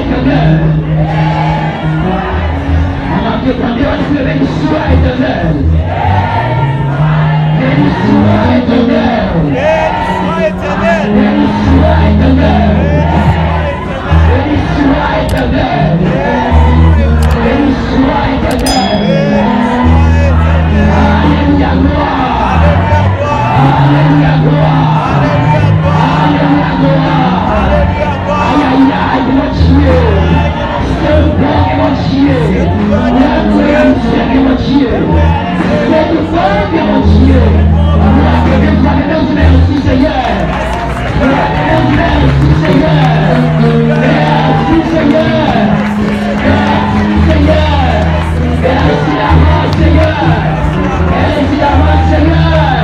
éternel. Alors que quand Dieu se béni soit éternel. Béni soit éternel. Béni soit éternel. Béni soit éternel. Béni soit éternel. Alléluia gloire. Alléluia gloire. Alléluia gloire. Aïe aïe aïe mon Dieu. C'est bon mon Dieu. La gloire c'est mon Dieu. C'est tout bon mon Dieu. Merci Seigneur. Merci Seigneur. Merci Seigneur. Merci Seigneur. Merci d'avance Seigneur. Merci d'avance Seigneur.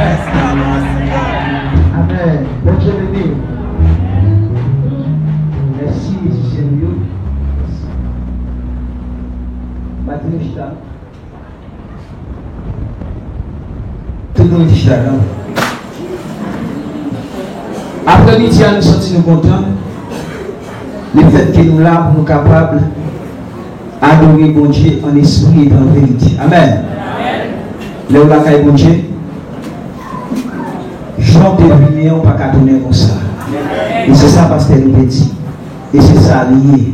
Amen. Bonne journée. Merci Seigneur. Matinista. Tout le monde est là. Après-midi, nous sommes contents. Le fait que nous là, nous sommes capables d'adorer bon Dieu en esprit et en vérité. Amen. Là où la caille bon Dieu, Jean de Villiers, on ne peut pas tourner comme ça. Et c'est ça parce qu'elle nous dit. Et c'est ça lié.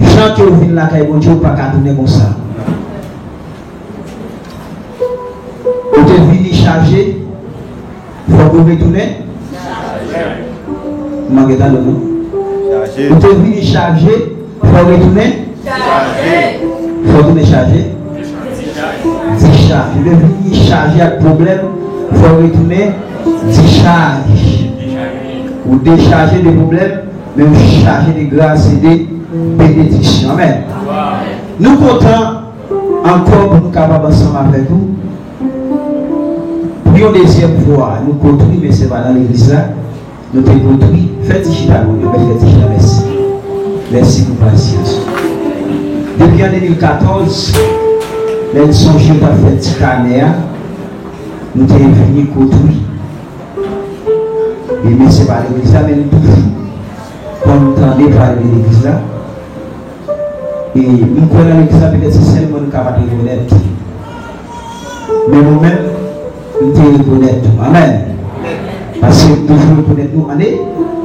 Jean qui ouvre la caille bon Dieu, on ne peut pas tourner comme ça. On te vient charger, il faut vous retourner. Manquez dans le nom. Vous devez charger, il faut retourner. Il faut retourner charger. Discharge. Vous devez charger un problème, il faut retourner. Discharge. Ou décharger des problèmes, mais vous charger des grâces et des bénédictions. Amen. Nous comptons encore pour nous capables ensemble avec vous. Prions deuxième fois, nous construisons, mais ce n'est pas dans l'église là. Nous te construisons, faites Chita, merci. Merci pour la patience. Depuis en 2014, les songes ont fait Ticanéa, nous te venus construire. Et mais ce n'est pas l'église là, mais nous toujours, quand nous entendons parler de l'église là, et nous connaissons l'église là, peut-être c'est seulement nous capables de reconnaître. Mais nous-mêmes, nous te reconnaissons. Amen. Parce que toujours reconnaître nous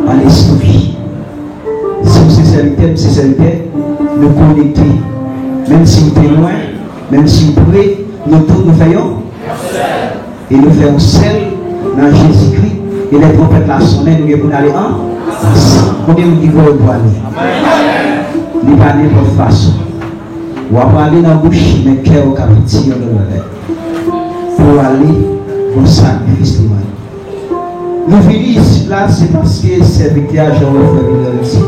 en esprit. Si vous êtes sincérité, nous connecter. Même si nous sommes loin, même si nous près, nous tous nous faisons. Et nous faisons seul dans Jésus-Christ. Et les trompettes là sonner, nous devons aller ensemble. Combien nous disons pour aller? Nous pas n'importe façon. Ou aller dans la bouche, mais cœur au capitaine de l'envers. Pour aller au sacrifice de Marie. Nous venons ici là, c'est parce que c'est victoire Jean-François ici.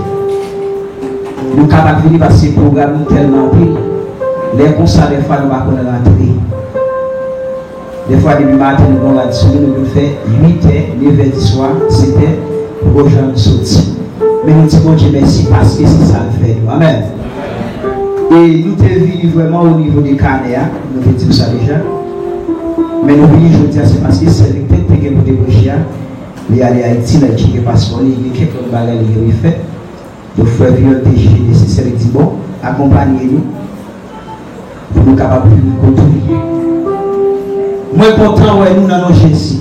Nous sommes capables de venir parce que le programme est tellement pire. Les concerts, des fois, nous ne pouvons pas rentrer. Des fois, depuis le matin, nous avons fait 8h, 9h du soir, 7h, pour que nous sortir. Mais nous disons Dieu merci parce que c'est ça le fait. Amen. Et nous sommes venus vraiment au niveau des Canéa, nous avons dit ça déjà. Mais nous venons aujourd'hui, c'est parce que c'est le temps que nous avons il y a les Haïti, il y a des passeports, il y a quelques bagages qui ont fait. Donc, il faut faire un TG nécessaire et dire bon, accompagnez-nous pour nous capables de nous continuer. Moi, content, ouais, nous dans nos Jésus.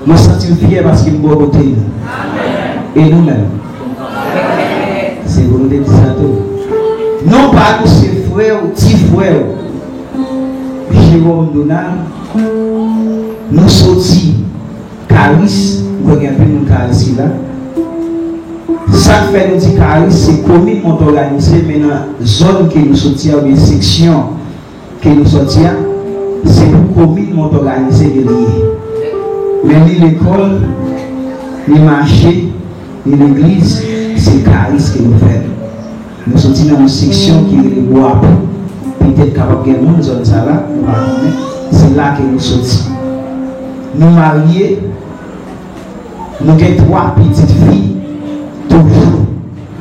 Nous sentons fiers parce qu'il nous a côté. Et nous-mêmes. C'est volonté de ça tout. Non pas nous, c'est frères ou petits frères. Jérôme Donald, nous sortis. Caris, nous avons un peu de Caris là. Ça fait nous dire Caris, c'est commune qui organisé, mais dans la zone que nous sortions, ou bien section que nous sortions, c'est pour commune qui organisé de lier. Mais ni l'école, ni le marché, ni l'église, c'est Caris que nous faisons. Nous sortions dans une section qui est le bois. Peut-être capable de gagner une zone ça là, c'est là que nous sortions. Nous mariés. Nous avons 3 petites filles, toujours.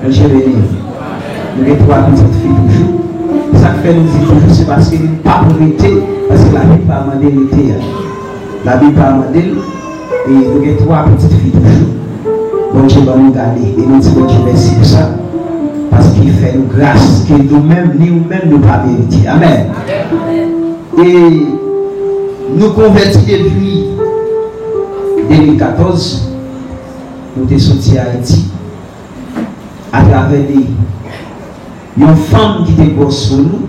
Nous avons 3 petites filles, toujours. Ça fait nous dire toujours, c'est parce qu'il n'est pas pour l'été, parce que la Bible n'a pas demandé l'été. La Bible n'a pas demandé, et nous avons 3 petites filles, toujours. Bon Dieu va nous garder, et nous disons Dieu merci pour ça. parce qu'il fait nous grâce que nous-mêmes, nous-mêmes, nous pas mériter. Amen. Et nous convertis depuis 2014, nous sommes sortis à Haïti à travers une femme qui était grosse sur nous.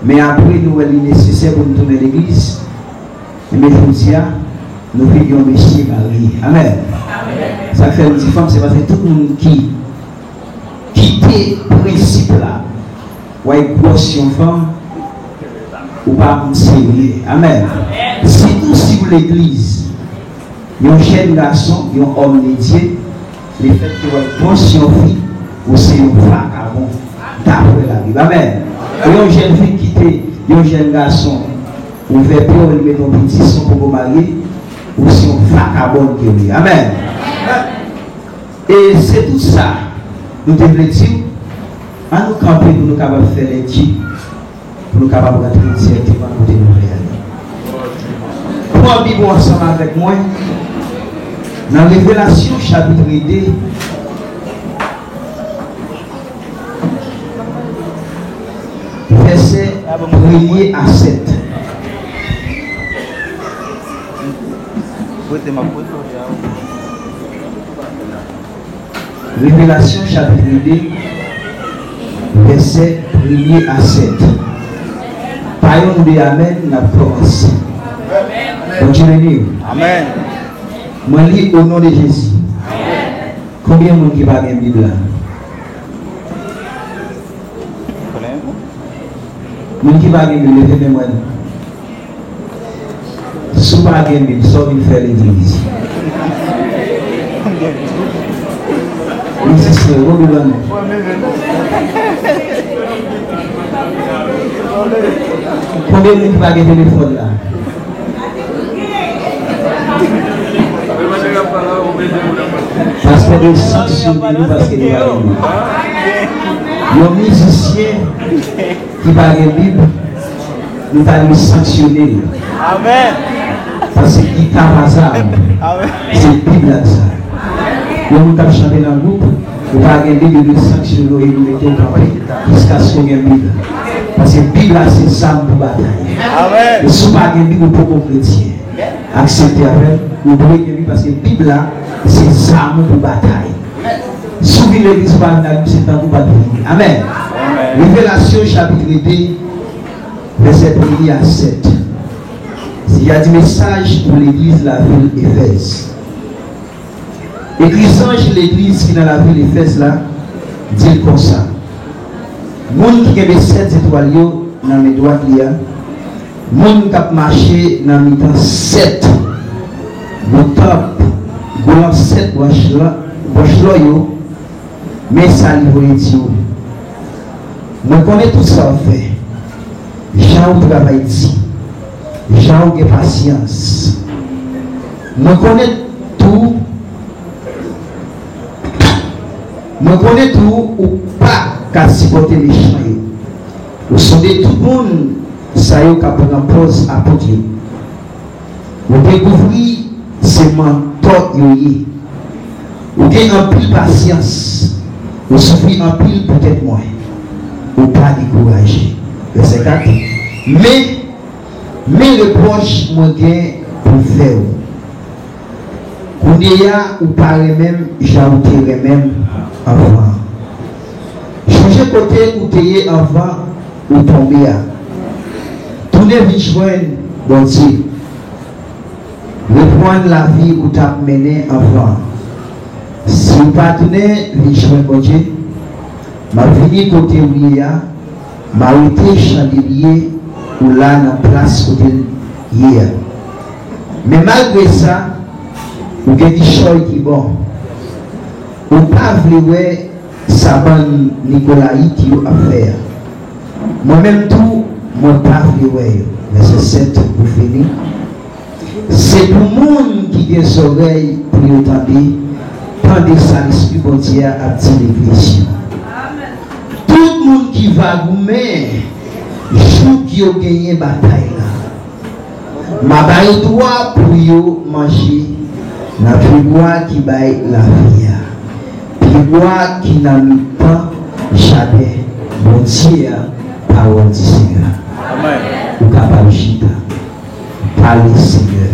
Mais après, nous avons nécessaire pour nous tourner l'église. Mais je vous dis, nous vivons Messie marié. Amen. Ça fait une petite femme, c'est parce que tout le monde qui quitte le principe là, ou est grosse une femme, ou pas sérieux. Amen. Si nous suivons l'église, il y a un jeune garçon, il y a un homme dédié, le fait que vous êtes grosse une fille, ou c'est un vagabond d'après la Bible. Amen. Il y a une jeune fille qui était, il y a un jeune garçon, ou veut bien lui mettre un petit son pour vous marier, ou si on vagabond qui est. Amen. Et c'est tout ça, nous devons dire, à nous camper pour nous capables de faire les dits, pour nous capables de rentrer directement côté nous réaliser. Pour vivre ensemble avec moi, dans Révélation chapitre 2, verset 1er à 7. Révélation chapitre 2, verset 1er à 7. Parlons de Amen, nous avons commencé. Continuez. Amen. Moi, je lis au nom de Jésus. Amen. Combien de monde qui va gagner Bible là? Monde qui va gagner Bible, levez-moi. Si vous n'avez pas gagné Bible, sauf une faire l'église. Oui, c'est ça, vous me donnez. Combien de monde qui va gagner le téléphone là? Parce que des sanctions parce qu'il y a un musicien qui va gagner Bible, nous allons sanctionner. Amen. Parce qu'il est un hasard. C'est Bible là. Nous allons chanter dans le groupe, nous allons gagner Bible, nous sanctionner et nous mettons au campagne jusqu'à ce qu'on ait Bible. Parce que Bible là, c'est ça pour bataille. Amen. Et si vous n'avez pas Bible pour vos chrétiens, acceptez avec, vous pouvez gagner parce que Bible là, c'est ça pour bataille. Souvenez l'église par la Bible, c'est un pour bataille. Amen. Révélation chapitre 2, verset 1er à 7. Il y a des messages pour l'église de la ville Éphèse. Écrisange l'église qui est dans la ville Éphèse là, dit comme ça. Monde qui a 7 étoiles dans mes doigts, monde qui a marché dans mes temps 7. Mon top, goulon 7 branches là, mais ça livre Dieu. Je connais tout ça en fait. Jean travaille dit. Jean a patience. Je connais tout. Je connais tout ou pas qu'à supporter les chiens. Vous savez tout le monde, ça y est, qu'à prendre pause à Dieu. Vous découvrez ces mentors. Vous avez un peu de patience. Vous souffrez un peu peut-être moins. Vous pas décourager. Verset 4. Mais le proche me gagne pour faire. Vous parlez même, j'ajouterai même avant. Changer côté où tu es avant ou tomber. Tournez vite joindre, bon Dieu. Reprendre la vie où tu as mené avant. Si vous partenez, vite joindre, bon Dieu. Ma vie côté où il y a, ma été chandelier ou là dans la place côté hier. Mais malgré ça, vous avez des choses qui sont bon. Vous ne pouvez pas savoir Nicolas qui a fait. Moi-même tout, moi ne peux pas. Verset 7 pour finir. C'est pour le monde qui a des oreilles pour entendre, tandis ça l'esprit bon Dieu a dit l'église. Tout le monde qui va goumer, jour qui a gagné bataille là. Ma baille droit pour manger, la plus bois qui baille la vie. Puis moi qui n'a mis pas jamais, mon Dieu, parole du Seigneur. Ou capable chita. Parlez Seigneur.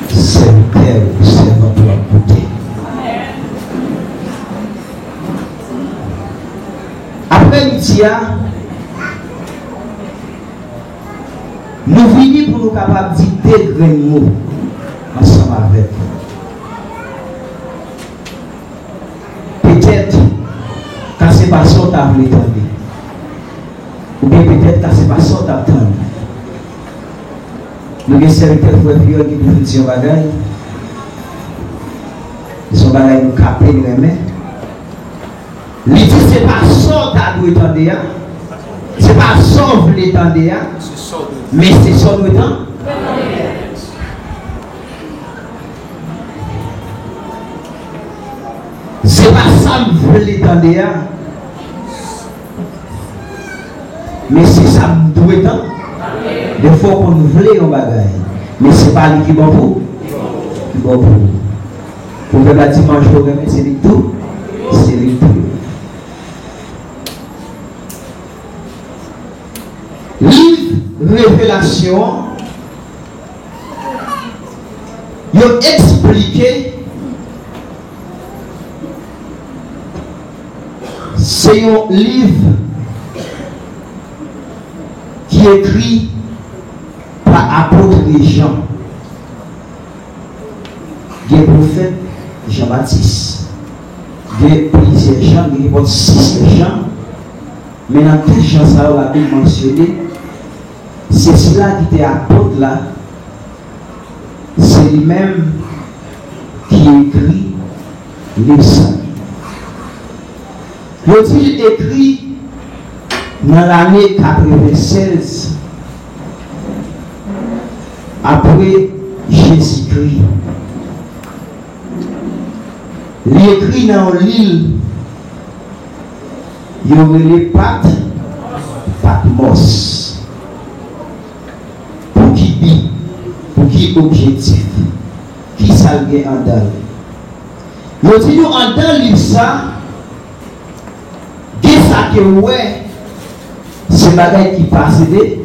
Serviteur ou servant de la beauté. Après midi, nous venons pour nous capables d'intégrer nous ensemble avec vous. Peut-être quand c'est pas ça que tu as voulu entendre. Ou bien peut-être quand c'est pas ça que tu as entendu. Nous avons des serviteurs qui nous font des bagages. Ils sont bagages nous caper nous aimer. Il dit c'est pas ça que tu as voulu entendre. C'est pas ça que vous voulez entendre. Mais c'est ça que nous entendons. C'est pas ça que vous voulez entendre. Mais c'est ça que nous entendons. Des fois qu'on voulait un bagage. Mais ce n'est pas lui qui est bon pour vous. Qui est bon pour vous. Pour faire la dimanche, c'est lui tout. C'est lui tout. Livre Révélation, il a expliqué, c'est un livre qui est écrit par apôtre Jean, des prophètes Jean-Baptiste, des plusieurs Jean, il y a 6 Jean, mais dans tout Jean, ça on l'a bien mentionné, c'est cela qui était apôtre là, c'est lui-même qui écrit les saints. Il écrit dans l'année 96 après Jésus-Christ. Il écrit dans l'île, il y aurait les Patmos. Pour qui dit, pour qui objectif, qui s'algue en dedans. Il dit nous en dedans livre ça, qu'est-ce que ouais, c'est bagaille qui passe déjà.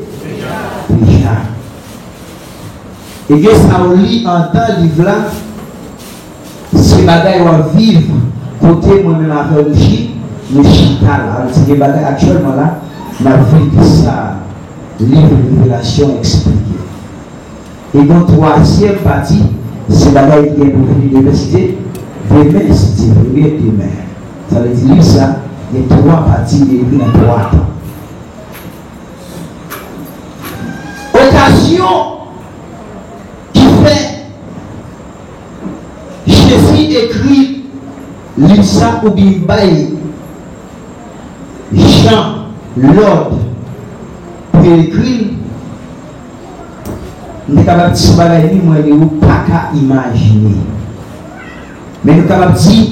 Et qu'est-ce qu'on lit en dedans livre là, c'est bagaille on vivre côté moi-même avec le chita là, c'est des bagailles actuellement là, ma vie ça. Livre de Révélation expliqué. Et dans la troisième partie, c'est la bagaille qui est pour l'université. Demain, c'est demain. Ça veut dire ça, il y a 3 parties écrites dans 3 temps. Occasion qui fait Jésus écrit l'Issa ou Bimbaï, Jean, l'ordre. Écrit, nous sommes capables de dire que nous ne pouvons pas imaginer. Mais nous sommes capables de dire,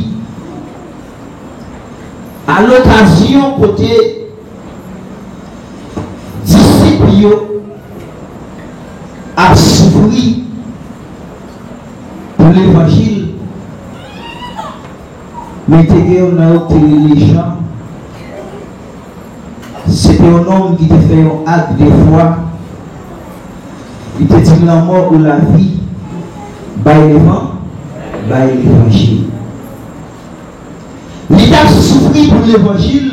à l'occasion, côté disciples a souffert pour l'évangile, mettez les gens. C'était un homme qui te fait un acte de foi. Il te dit la mort ou la vie, by l'évangile. Il a souffert pour l'évangile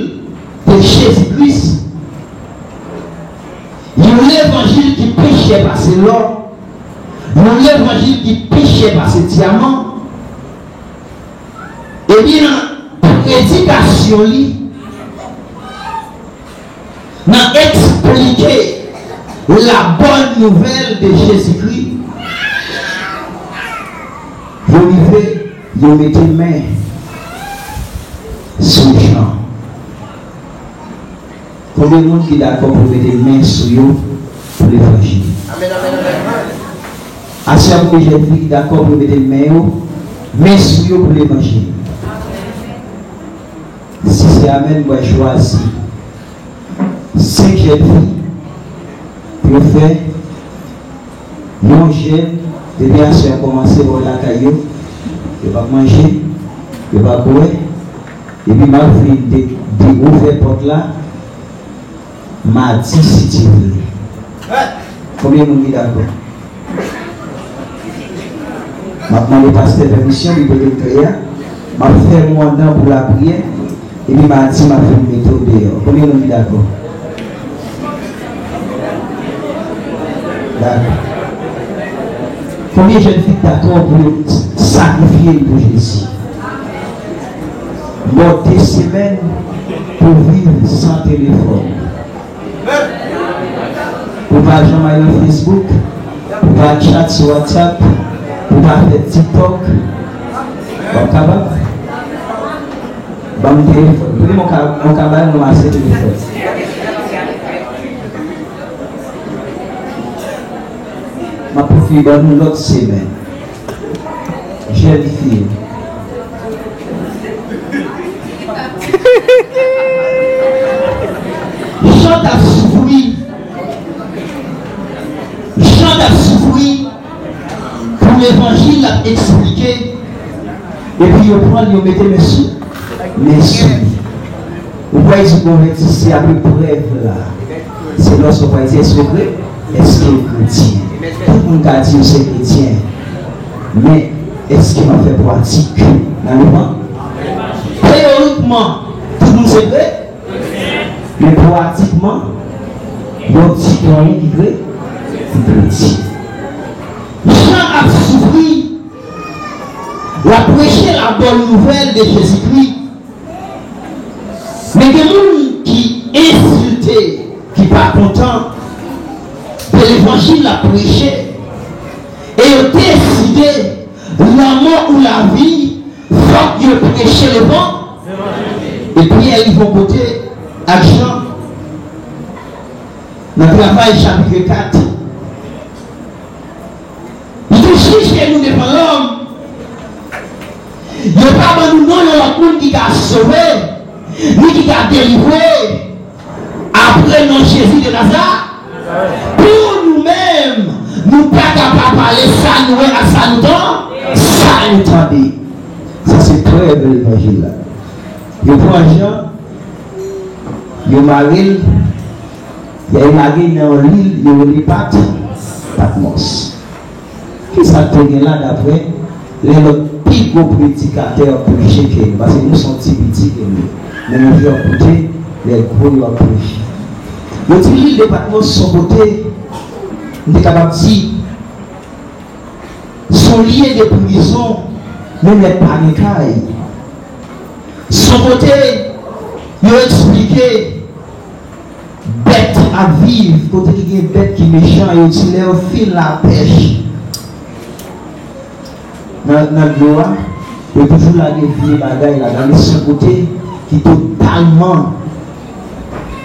de Jésus-Christ. Il y a l'évangile qui péchait par ses l'or. Il y a l'évangile qui péchait par ses diamants. Et bien, prédication, n'a expliqué la bonne nouvelle de Jésus-Christ. Vous mettez main sur les gens. Combien de monde qui est d'accord pour mettre main sur eux pour l'évangile? Amen, amen, amen. Assez de gens qui sont d'accord pour mettre main sur eux pour l'évangile. Si c'est amen, moi je choisis 5 jeunes filles qui ont fait non jeune, depuis à commencer à la caillou, ils vont manger, il va boire, et puis m'a fait ouvrir porte là, m'a dit si tu veux. Combien nous d'accord? Maintenant, le pasteur de mission, il peut dire m'a fait mon temps pour la prière, et puis m'a dit m'a fait une méthode dehors. Combien nous d'accord? D'accord. Combien de jeunes filles d'accord pour sacrifier pour Jésus? Bon, des semaines pour vivre sans téléphone. Pour ne pas jamais sur Facebook, pour ne pas chat sur WhatsApp, pour ne pas faire TikTok. Bon, capable? Bon, téléphone. Pour mon cabane, on a 7 téléphones. Ma profite dans l'autre semaine. Jeune fille. Chante à souffrir. Chante à souffrir pour l'évangile à expliquer. Et puis on prend, on mettait mes sous. Vous voyez ce qu'on convertissez avec preuve là. C'est lorsqu'on va dire est-ce que chrétien? Tout le monde a dit que c'est chrétien. Mais est-ce qu'il m'a fait pratique dans le monde? Théoriquement, tout le monde c'est vrai. Mais pratiquement, il y a un citoyen qui crée, chrétien. Jean a souffert, il a prêché la bonne nouvelle de Jésus-Christ. Mais des gens qui insultent, qui ne sont pas contents de l'évangile a prêché et ont décidé la mort ou la vie, il faut qu'ils prêchent le vent. Et puis ils vont côté à Jean. Dans le travail chapitre 4. Il dit cherchez nous devant l'homme. Il n'y a pas de nous, il qui t'a sauvé, ni qui t'a délivré. Après non Jésus de Nazareth. Pour nous-mêmes, nous ne pouvons pas parler ça, nous à ça, nous temps. Ça, nous tendez. Ça, c'est très bel évangile là. Il prend Jean, il marie, il y a marié dans l'île, il y a Patmos. Qui ça te là d'après les plus gros prédicateurs pour checker? Parce que nous sommes petits et nous. Mais nous devons écouter les gros qui ont prêché. Le dit les Patmos sont côté, nous sommes capables de dire, sont liés de prison, même les panicailles. Son côté, il a expliqué bête à vivre, côté qui est bête qui est méchant, il a utilisé au fil la pêche. Dans le droit, il y a toujours la vie bagaille là, dans son côté qui est totalement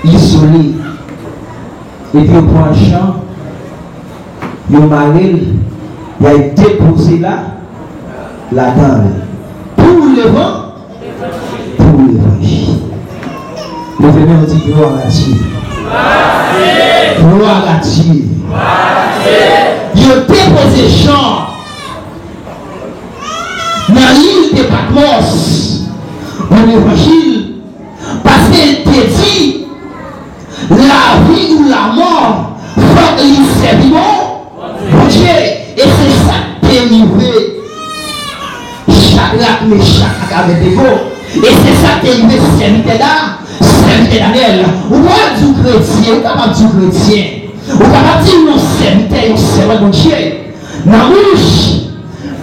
isolé. Et puis, il prend un champ, il marié, il a déposé là, là-dedans. Pour le vent, pour l'évangile. Le venez, on dit gloire à Dieu. Gloire à Dieu. Il a déposé champ dans l'île de Patmos pour l'évangile. Parce qu'il te dit la vie ou la mort, faut qu'il serve bon Dieu. Et c'est ça qui est arrivé. Shadrach, Meshach, Abednego. Et c'est ça qui est arrivé, serviteur là, serviteur Daniel. Ou pas du chrétien, ou pas du chrétien. Ou pas dire non serviteur, non serveur de Dieu. Dans bouche.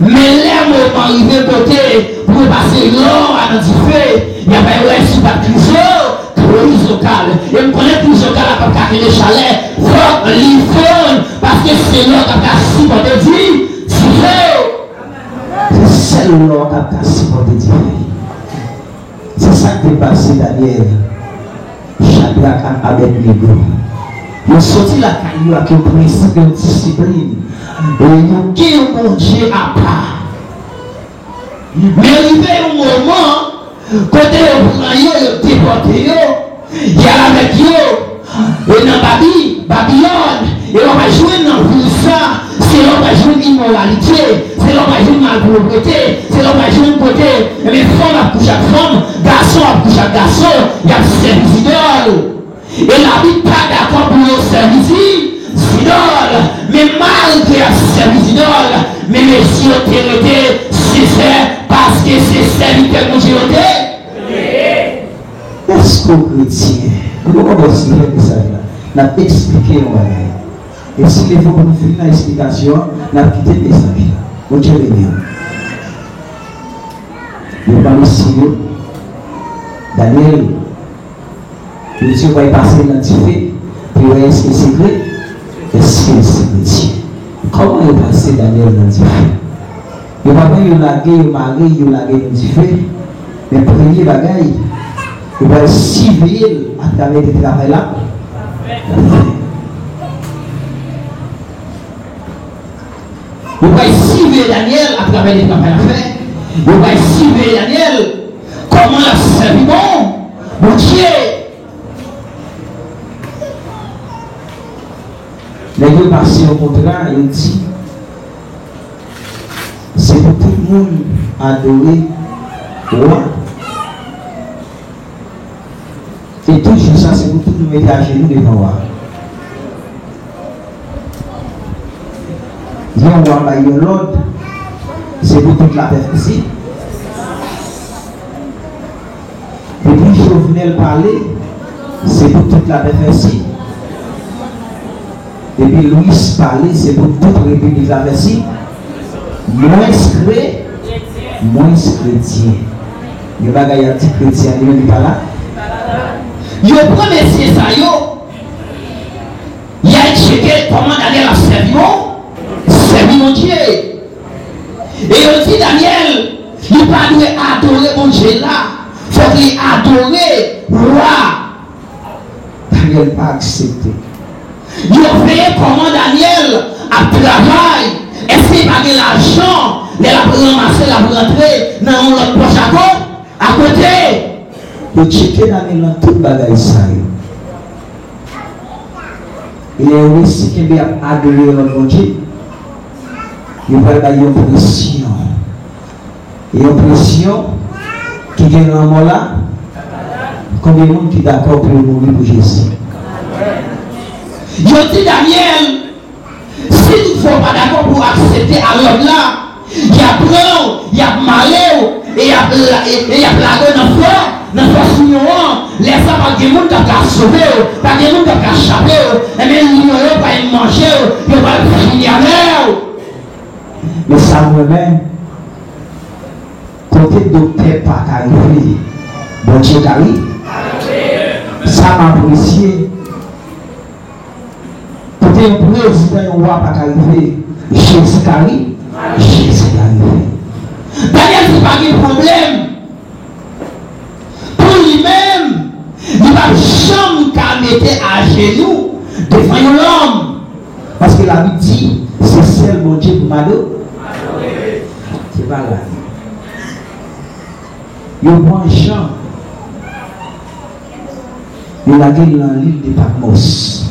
Mais les moments arrivés côté pour passer l'or à notre feu, il y a pas eu sous la crise locale. Et on connaît plus locale à pas les chalets. Faut l'iPhone parce que c'est l'or qui a supporté Dieu. C'est l'or qui a supporté Dieu. C'est ça qui est passé Daniel. Shadrach et Abednego. Ils ont sorti la caillou avec un principe de discipline. Et ils ont mon Dieu à part. Mais arrivé un moment, côté ils ont déporté, il y a avec eux, et dans Babylone, et on va jouer dans le ça, c'est on va jouer l'immoralité, c'est on va jouer dans la pauvreté, c'est on va jouer un côté, les femmes à coucher à femme, garçon à coucher à garçon, il y a service idole. Et la vie pas d'accord pour le service idole. Mais malgré le service idole, mais si on t'est c'est parce que c'est serviteur que j'ai été. Est-ce que chrétien, nous avons aussi fait ça là, nous avons expliqué et si les gens nous font une explication, nous avons quitté le message. Bon Dieu béni. Nous parlons ici, Daniel, le Dieu va y passer dans le fait, puis est-ce que c'est vrai? Est-ce que c'est chrétien? Comment est passé Daniel dans le fait? Il va pas y laguer, il va laguer dans le fait, mais premier bagaille, il va civil à travers le travail là. Il va civil Daniel à travers le travail là. Il va civil Daniel comment la servi bon Dieu. Les deux passés au contraire, il dit c'est pour tout le monde adorer le roi. Et toujours ça, c'est pour tout le monde mettre à genoux devant le roi. Il y a un roi, il y a l'ordre, c'est pour toute la terre ici. Et puis Jovenel parler, c'est pour toute la terre ici. Et puis Louis parler, c'est pour toute la République de la Versi. Moins chrétien. Il y a un petit chrétien, il n'est pas là. Yo premier c'est ça yo. Il y a checké comment Daniel a servi mon Dieu. Et on dit Daniel, il ne pas adorer mon Dieu là. Il faut qu'il adore le roi. Daniel n'a pas accepté. Il a fait comment Daniel a travaillé. Est-ce qu'il n'a pas l'argent? Il a ramassé la rentrée dans notre poche à côté. Il checké Daniel dans toute bagaille ça. Il est aussi qu'il a adoré le Dieu. Il va y avoir une pression. Et une pression qui est dans le monde là. Combien de monde qui est d'accord pour mourir pour Jésus? Je dis Daniel, si tu ne sois pas d'accord pour accepter alors là, il y a blanc, il y a malheur, et il y a plague dans le feu, dans le feu, les gens pas de monde qui a sauvé, pas de monde qui a échappé, et même ils n'ont pas mangé, ils n'ont pas finir avec. Mais ça moi-même, côté docteur pas arrivé, bon Dieu arrive, ça m'a apprécié. Côté président, on ne va pas arriver, Jésus arrive, Jésus arrive. Daniel n'a pas de problème. Pour lui-même, il ne va jamais mettre à genoux devant l'homme. Parce que la Bible dit, c'est seul mon Dieu pour m'adorer. C'est pas là. Il y a un Jean. Il a gagné dans l'île de Patmos.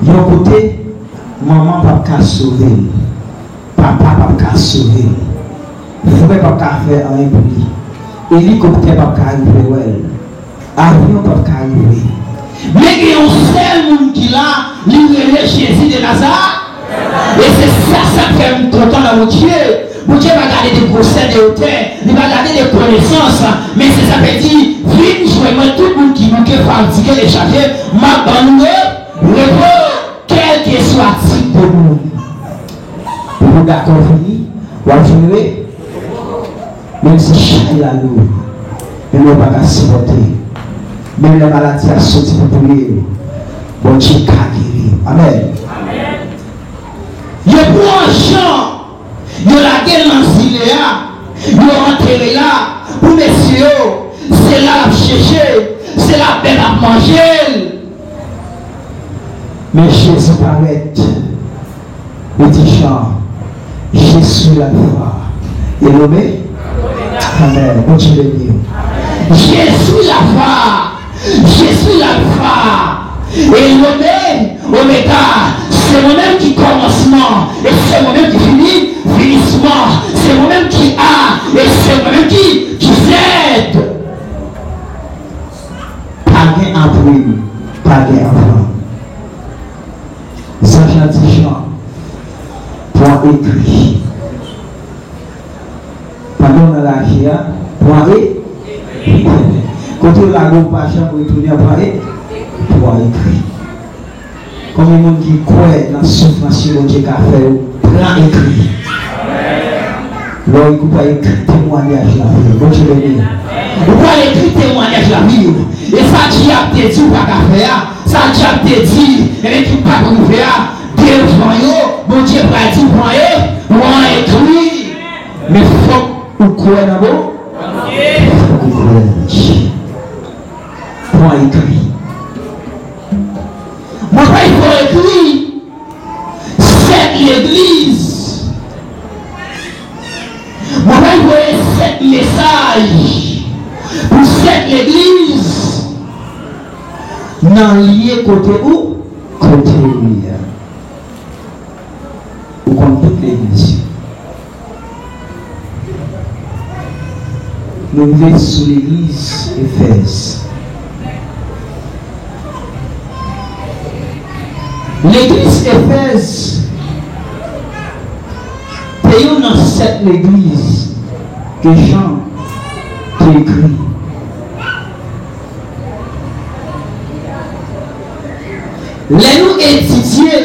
Il y a un côté, maman ne peut pas sauver. Papa ne peut pas sauver. Frère ne peut pas faire un bruit. Hélicoptère ne peut pas arriver. Avion ne peut pas arriver. Mais il y a un seul monde qui l'a, livré Jésus de Nazareth. Et c'est ça qui fait content dans mon Dieu. Mon Dieu va garder des procès de hauteur, il va garder des connaissances. Mais c'est ça qui dit, viens jouer moi tout le monde qui veut fatiguer les charger, ma bande, repos, quel que soit type de monde. Vous d'accord fini, vous avez fini, même si chaque la lourde, mais nous ne pouvons pas supporter. Même les maladies à sortir pour lui. Bon Dieu, guérir. Amen. Il y a pour un champ, il y a la guerre dans le cinéa, il y a enterré là, pour messieurs, c'est là à chercher, c'est là belle à manger. Mais Jésus paraît, il dit Jean, je suis la foi. Et nommé Amen. Bon Dieu béni. Je suis la foi. Je suis l'alpha et l'oméga, c'est moi-même qui commencement et c'est moi-même qui finissement. dit Jean, point écrit. Pendant la chia, point écrit. Quand on a un patient pour retourner à point écrit. Comme les gens qui croient dans la souffrance de Dieu qui a fait, plan écrit. L'homme qui peut écrire témoignage de la vie. Bon Dieu béni. Vous pouvez écrire témoignage de la vie. Et ça, Dieu a te dit, ou pas qu'à faire. Ça, Dieu a te dit, et qui pas qu'on faire. Devant eux, bon Dieu va dire, point écrit. Mais il faut que vous croyez d'abord. Il faut que vous croyez. Point écrit. Moi, il faut écrire. C'est l'église. Moi, il faut cette message pour cette église. Dans lié côté où? Côté où? Ou comme toute l'église. Nous vivons sous l'église Éphèse. L'église Éphèse, c'est une dans cette église que Jean t'a écrit. Les nous étudier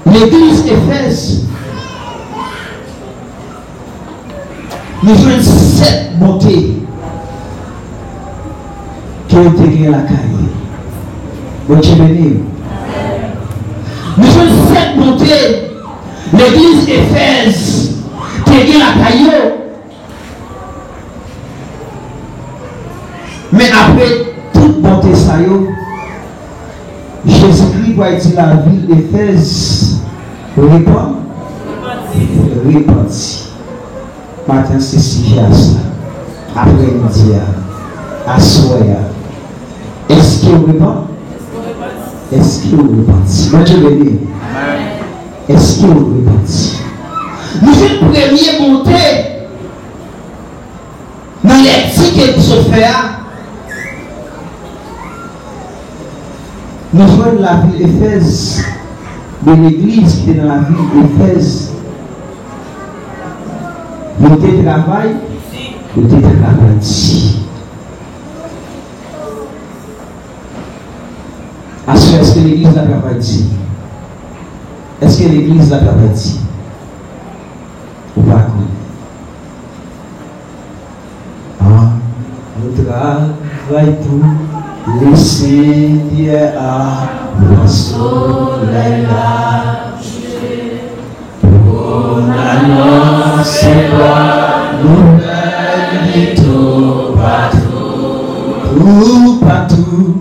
l'église Éphèse, nous jouons cette bonté qui a été la caille. Bon Dieu béni. Nous jouons cette bonté, l'église Éphèse qui a la caille. Mais après toute bonté ça Jésus-Christ va dire la ville d'Éphèse répand. Matin c'est sujet à ça. Après-midi à soir. Est-ce que vous répand? Est-ce que vous répandez? Bon Dieu béni. Est-ce que vous répandez? Nous sommes premier monté dans les tickets pour se faire. Nous jouons la ville d'Éphèse, de l'église qui est dans la ville d'Éphèse. Nous travaillons ici. Est-ce que l'église la travaille ici? Est-ce que l'église la travaille ici? Ou pas? Nous travaillons pour le Seigneur à le soleil lâché. Pour annoncer la nouvelle tout partout.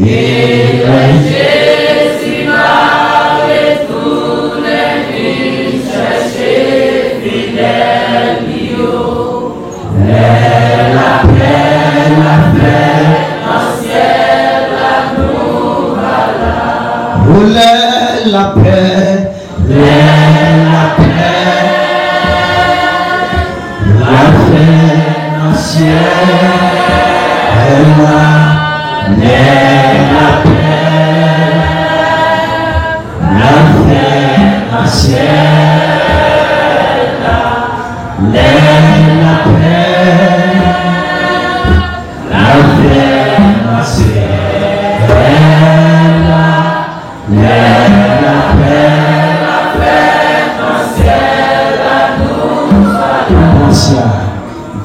Et Jésus va retourner venir chercher fidèle la paix, dans ciel la nous voilà. La paix, la paix dans ciel la paix dans ciel la paix dans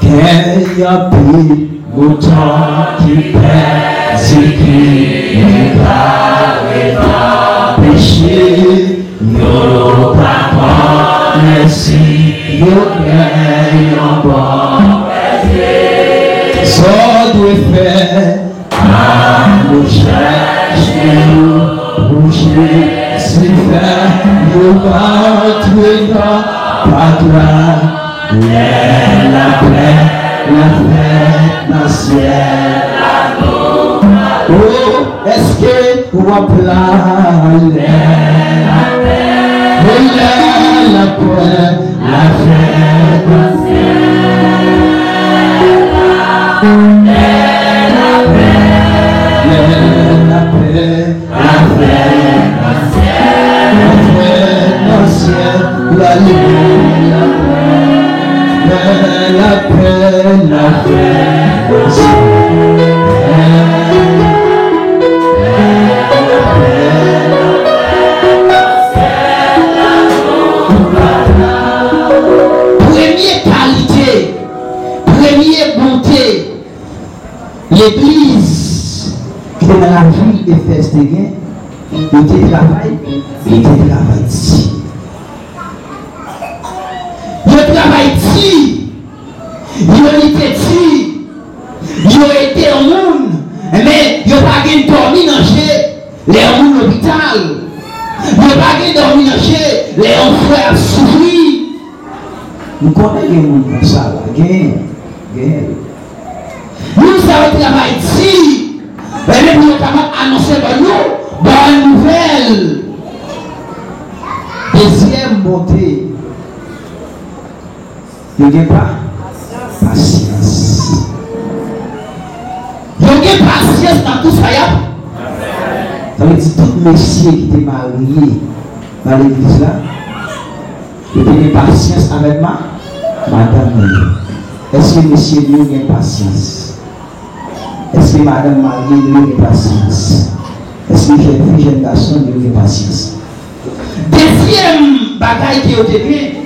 Gagne plus autant qui pèse et qui n'est pas péché. Yo pas merci, yo gagne en bon péché. Ça doit faire à nous chercher, bouger, s'y faire, yo pas tuer dans pas toi. La paix dans ciel. Oh, est-ce que vous appelez la paix dans ciel. La paix Alléluia. La paix, la première qualité, première bonté, l'église qui est dans la ville de Festiguin, il travaille ici. Il travaille ici. Il était ici. Il était au monde. Mais il n'a pas dormi dans les gens l'hôpital. Il n'a pas dormi dans les frères souffrir. Nous connaissons les gens comme ça. Nous savons travailler ici. Mais nous avons annoncé pour nous bonne nouvelle. Deuxième beauté. Il n'y a pas patience. Il n'y a patience dans tout ça. Ça veut dire tout monsieur qui était marié dans l'église là, il a patience avec madame. Est-ce que monsieur lui a patience? Est-ce que madame mariée lui a patience? Est-ce que jeune garçon lui a patience? Deuxième bagaille qui a été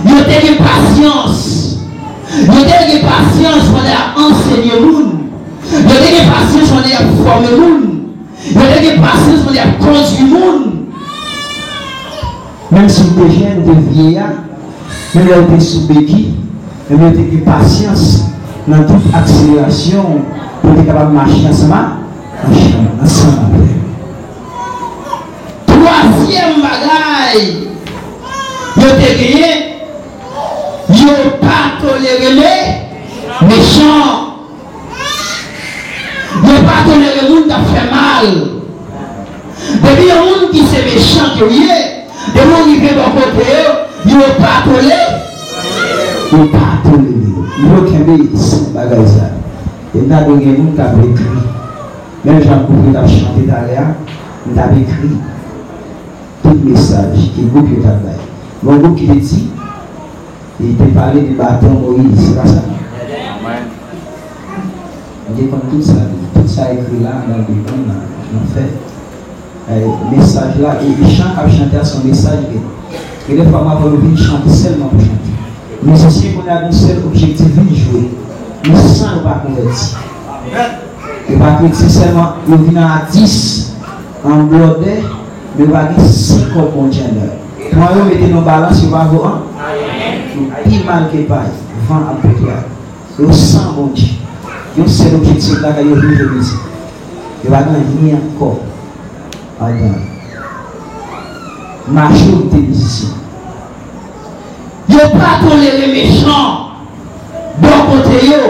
il y a des patience. Il y a des patience pour les enseigner les gens. Il y a des patience pour les former les gens. Il y a des patience pour les conduire les gens. Même si vous êtes jeune, vous êtes vieillard, même si vous êtes sous béquille, vous avez des patience dans toute accélération pour être capable de marcher ensemble. Troisième bagaille, il y a des il n'a pas toléré les méchants. Il n'a pas toléré les gens qui ont fait mal. Depuis les gens qui sont méchants, les gens qui viennent de côté, il n'a pas toléré. Il n'a pas toléré. Il n'a pas toléré. Il n'a pas toléré. Il n'a pas écrit. Même Jean-Claude a chanté d'ailleurs, il a écrit tout le message qui est beaucoup de travail. Mon groupe qui dit, il était parlé du bâton Moïse, c'est pas ça. On dit comme tout ça écrit là dans le Bible, en fait. Le message là, et il chante à chanter à son message. Et des fois, moi, je vais chanter seulement pour chanter. Mais c'est sûr qu'on a un seul objectif de jouer. Nous ne sommes pas convertis. Et pas que c'est seulement, nous venons à 10 en blodé, mais nous avons 5 conteneurs. Moi, je mets nos balances, je vais avoir plus mal que pas, vent à peu près. Nous sommes bon Dieu. C'est l'objectif là que je veux dire. Je vais gagner encore. Majorité ici. Il n'y a pas toléré les méchants. Bon côté yo.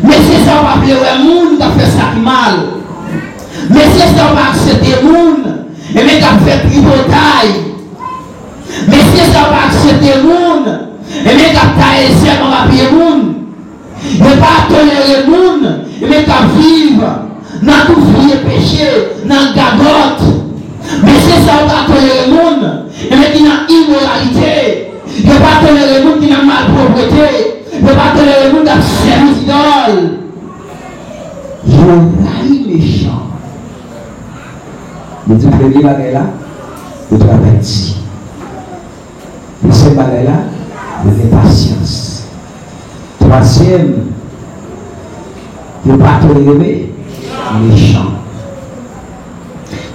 Mais c'est ça, on va appeler le monde qui a fait ça mal. Mais c'est ça, on va accepter le monde. Et mais qui a fait tripotaille. Mais c'est ça, on va accepter le monde. Et mais qui a taillé le ciel, on va appeler le monde. Il ne pas tolérer le monde. Et mais qui a vivre dans tout vieux péché, dans le gagote. Mais c'est ça, on va tolérer le monde. Et mais qui a immoralité. Il ne pas tolérer le monde qui a malpropreté. Il ne pas tolérer le monde qui a service d'idole. Je raille méchant. Le premier bagage là, le travail ici. Le deuxième bagage là, le patience. Troisième, ne pas tolérer méchant.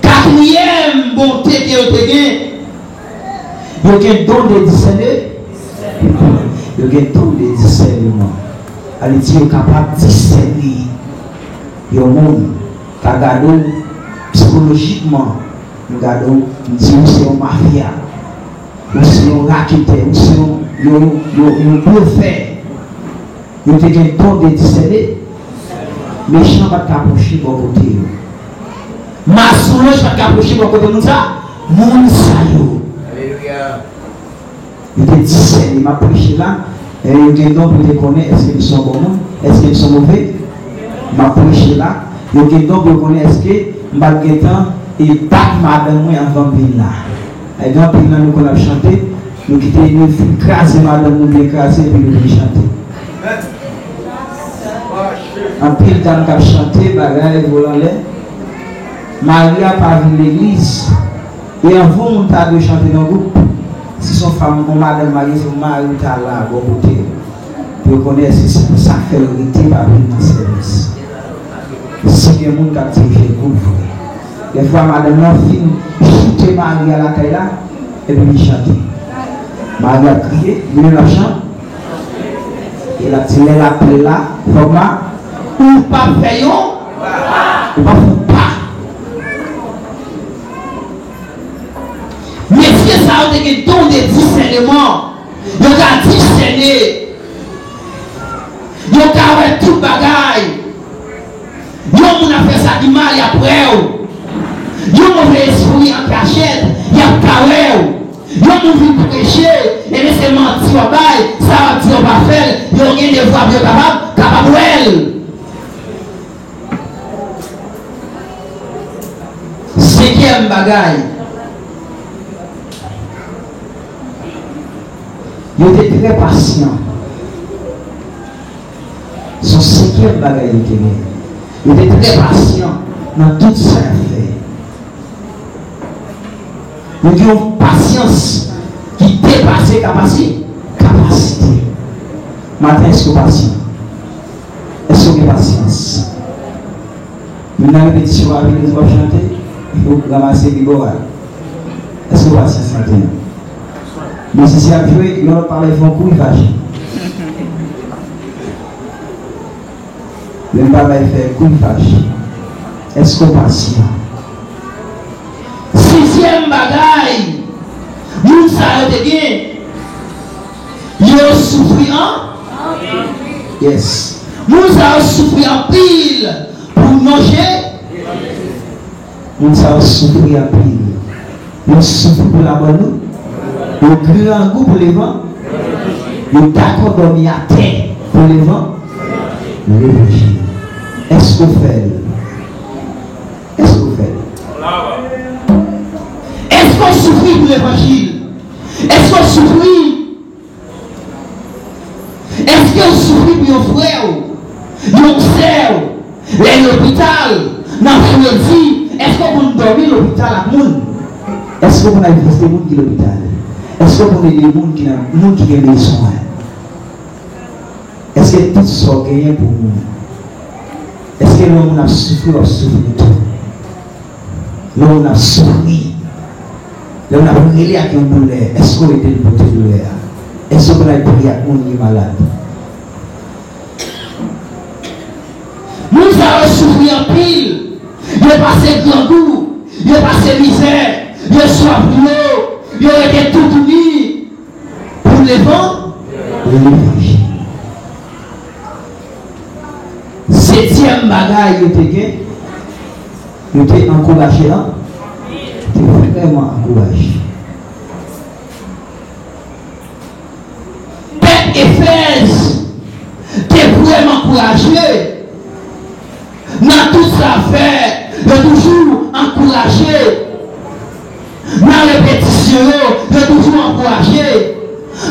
Quatrième bonté que vous avez, vous avez un don de discernement. Vous avez un don de discernement. Allez dire, vous êtes capable de discerner. Il y a un monde qui a gardé psychologiquement, nous gardons, nous disons, c'est une mafia. Nous sommes raquetés, nous sommes bluffés. Nous avons un don de discerner. Méchant va t'approcher de mon côté. Maçon va t'approcher de mon côté. Nous ça, mon salut. Alléluia. Il te discerne, il m'a prêché là. Et il te donne pour te connaître est-ce qu'ils sont bons, est-ce qu'ils sont mauvais. Il m'a prêché là. Il te donne pour connaître est-ce que Malgré et bat madame moi avant de venir là. Et donc nous qu'on a chanté Nous quittons, nous écraser madame, nous écraser, puis nous chanter. En pile temps qu'à chanter, bagaille volant l'air. Marie a pas vu l'église. Et avant, on t'a de chanter dans le groupe. Si son femme, mon madame Marie, son mari, t'a là, à bon côté. Vous connaissez, c'est pour ça que l'autorité va venir dans le service. Si il y a des gens qui activent le groupe, des fois, madame a fini, chuter Marie à la taille là, et puis il chante. Marie a crié, il a la chante. Il a tiré la plaie là, format, ou pas payant, ou pas fou pas. Mais si ça a été don de discernement, il a discerné, il a tout bagaille. Il a fait ça du mal après. Il a mauvais esprit en cachette, il a carré. Il a mauvais prêcher, et laisser mentir au bail, ça va dire pas faire, il a rien de voir capable. Cinquième bagaille. Il était très patient. Son cinquième bagaille était né. Il était très patient dans toute sa fait. Nous avons une patience qui dépasse capacité. Matin, est-ce que vous êtes patient? Est-ce que vous êtes patience? Nous avons une répétition avec les autres chanter. Il faut ramasser les bois. Est-ce que vous êtes patience maintenant? Mais si c'est à jouer, il va parler de coup, il va agir. Le travail fait coup, il va agir. Est-ce que vous êtes patient? Sixième bagaille, nous savons bien, nous souffrons. Yes. Nous avons souffert en pile pour manger. Nous avons souffert en pile. Nous souffrons pour la bonne. Nous crions goût pour les vents. Nous d'accord dormir à terre pour les vents. L'évangile. Est-ce que vous faites? Est-ce que vous faites? Est-ce qu'on souffre pour l'évangile? Est-ce qu'on souffre? Est-ce qu'on souffre pour nos frères? Nos sœurs? L'hôpital? Dans le dit, est-ce qu'on peut dormir l'hôpital à monde? Est-ce qu'on a visité le monde qui est l'hôpital? Est-ce qu'on a des gens qui ont des soins? Est-ce que tout ça gagné pour nous? Est-ce que l'homme a souffert tout? L'homme a souffert. L'homme a brûlé avec une douleur. Est-ce qu'on était une petite douleur? Est-ce qu'on a prié avec un qui est malade? Nous avons souffert en pile. Il a passé grand goût. Il a passé misère. Il a soif d'eau. Il a été tout uni. Pour les vents, l'évangile. Septième bagaille, il était encouragé. Il était vraiment encouragé. Père Éphèse, tu es vraiment encouragé. Dans tout ça fait, il est toujours encouragé. Dans les répétitions, il est toujours encouragé.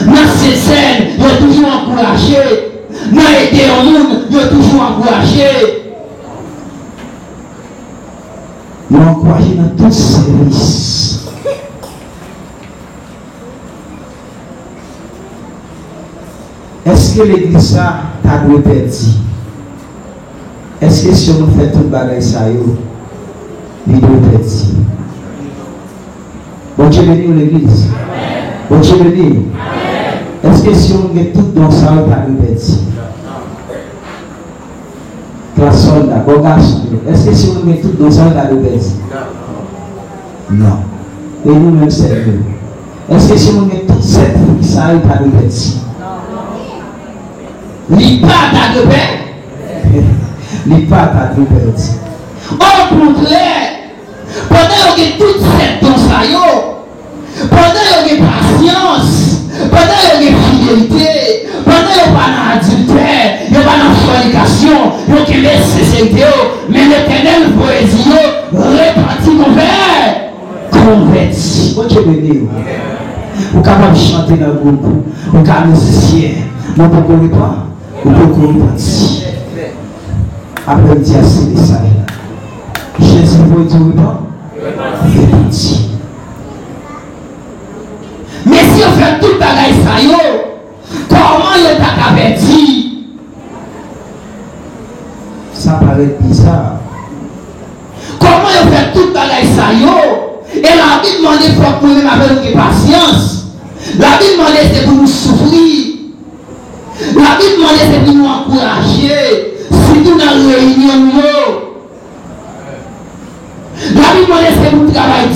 Dans ces scènes, il est toujours encouragé. Dans aider au monde, il est toujours encouragé. Il est encouragé dans tout service. Est-ce que l'église a dû perdre? Est-ce que si on fait tout le bagage ça, il doit perdre? Bon Dieu béni l'église. Bon Dieu béni. Est-ce que si on met tout dans ça, il va nous perdre? Classe soldat, bon garçon. Est-ce que si on met tout dans ça, il va nous perdre? Non. Et nous-mêmes, c'est nous. Est-ce que si on met toute cette vie, ça, il va nous perdre? Il pas ta de paix. Il pas ta de paix. Au contraire, pendant que toute cette danse, pendant que patience, pendant que fidélité, pendant que pas dans adultère, il n'y a pas dans fornication, il y a que les sincérité, mais l'éternel poésie répartit mon verre, converti. Bon Dieu béni. Vous êtes capable de chanter dans le groupe. Vous êtes capable de musicien. Vous pouvez vous répondre. Vous pouvez vous répondre. Après le dire c'est des salles. Jésus vous dit répondre. Répondre. Mais si on fait tout le bagage ça yo, comment on t'a averti? Ça paraît bizarre. Comment on fait tout le bagage ça yo? Et la Bible demande il faut que nous ayons patience. La Bible demande c'est pour nous souffrir. La Bible demande c'est pour nous encourager. Surtout dans la réunion. La Bible demande c'est pour nous travailler.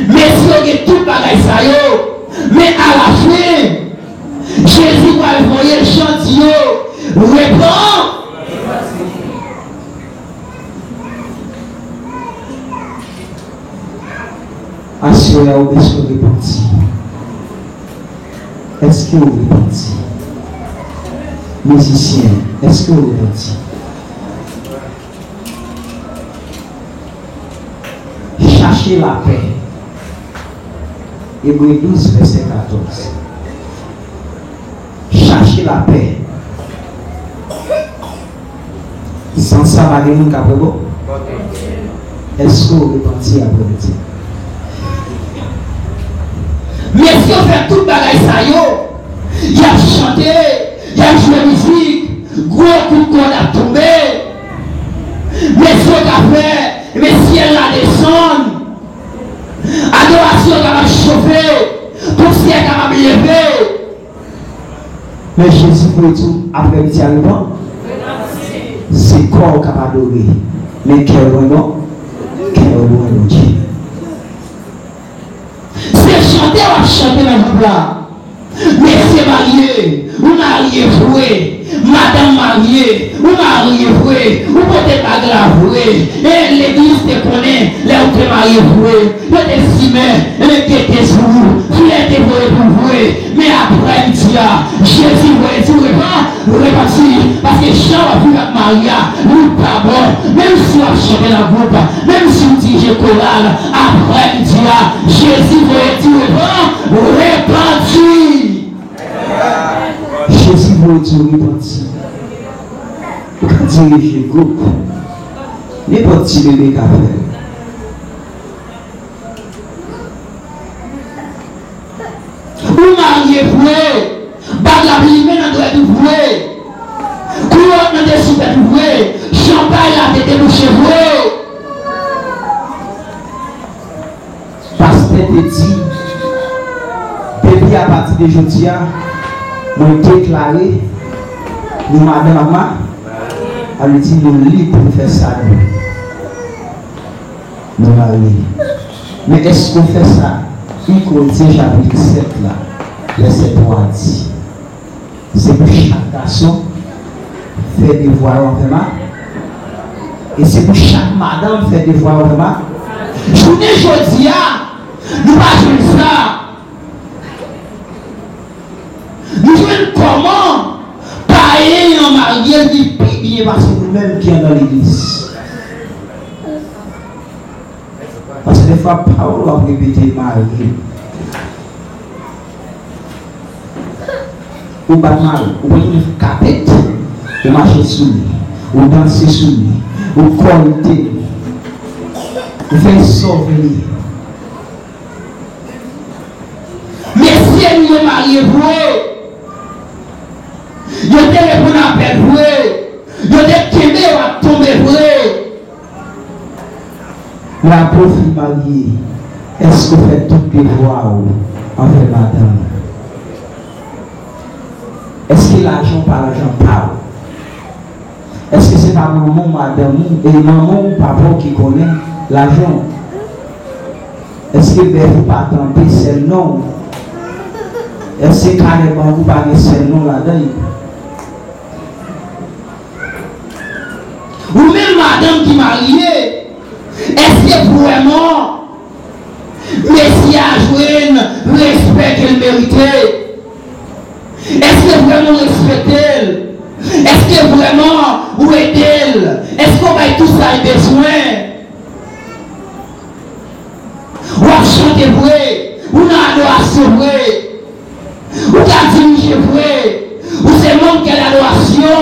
Mais si on a tout le bagage ça yo, mais à la fin, Jésus va envoyer le chantier. Réponds. Assurez-vous de ce que vous répondez. Est-ce que vous répondez? Musicien, est-ce que vous répondez? Cherchez la paix. Hébreux 12, verset 14. Cherchez la paix. Sans ça, va y avoir un bon. Est-ce que vous répondez après le dire? Mais si on fait tout le bagage ça yo, il y a chanté, il y a joué musique, gros coup de corde a tombé. Mais si on a fait, mais si elle la descend, adoration capable de chauffer, pour si elle capable de lever. Mais Jésus pour tout, après le dialogue, c'est corps capable d'adorer. Mais quel non? Quel non Dieu? Chanter ou chanter dans le plat. Mais c'est marié, ou marié voué, madame mariée, ou marié voué, ou peut-être pas grave voué. Et l'église te connaît, les autres mariés voué, le estimé, le qui était sous vous, qui était voué pour voué. Mais après, il dit, Jésus voué, tu reparti, parce que Jean a vu avec Maria, nous pas bon, même si on a chanté dans le groupe, même si on dit j'ai chorale, après, il dit, Jésus voué, tu reparti. Jésus vous dit repentir. Quand diriger le groupe, n'importe qui bébé qu'a fait. Vous mariez voué, bagarre maintenant doit être voué. Couronne dans des soupes voué, champagne la tête de voué. Pasteur te dit, depuis à partir de aujourd'hui, nous déclaré, nous madame, elle dit nous libres pour faire ça. Nous mariés. Mais est-ce qu'on fait ça? Il contient chapitre 7 là, verset 3 dit. C'est pour chaque garçon faire des voix en vraiment. Et c'est pour chaque madame faire des voix en vraiment. Journée aujourd'hui, nous pas jouer ça. Nous jouons comment? Pas ayant marié qui bien parce que nous-mêmes qui sommes dans l'église. Parce que des fois, Paul a répété marié. Ou pas mal, ou pas une capette, ou marcher sous lui, ou danser sous lui, ou compter, ou faire sauver. Mais si elle est mariée, il y a des réponses à faire, il y a des quémés à tomber. La pauvre mariée, est-ce que vous faites toutes les voix envers madame? Est-ce que l'argent par l'argent parle? Est-ce que c'est pas maman, madame, et maman ou papa qui connaît l'argent? Est-ce que vous pas tenter ce nom? Est-ce que carrément vous pas ce nom là-dedans? Ou même madame qui est mariée, est-ce que vraiment Messie a joué le respect qu'elle méritait? Est-ce que vraiment respecte-t-elle? Est-ce que vraiment où est-elle? Est-ce qu'on va tout ça besoin? Ou à chanter vrai? Ou à adoration? marcher vrai. Ou qu'à diriger vrai. Ou c'est l'homme qui a l'adoration.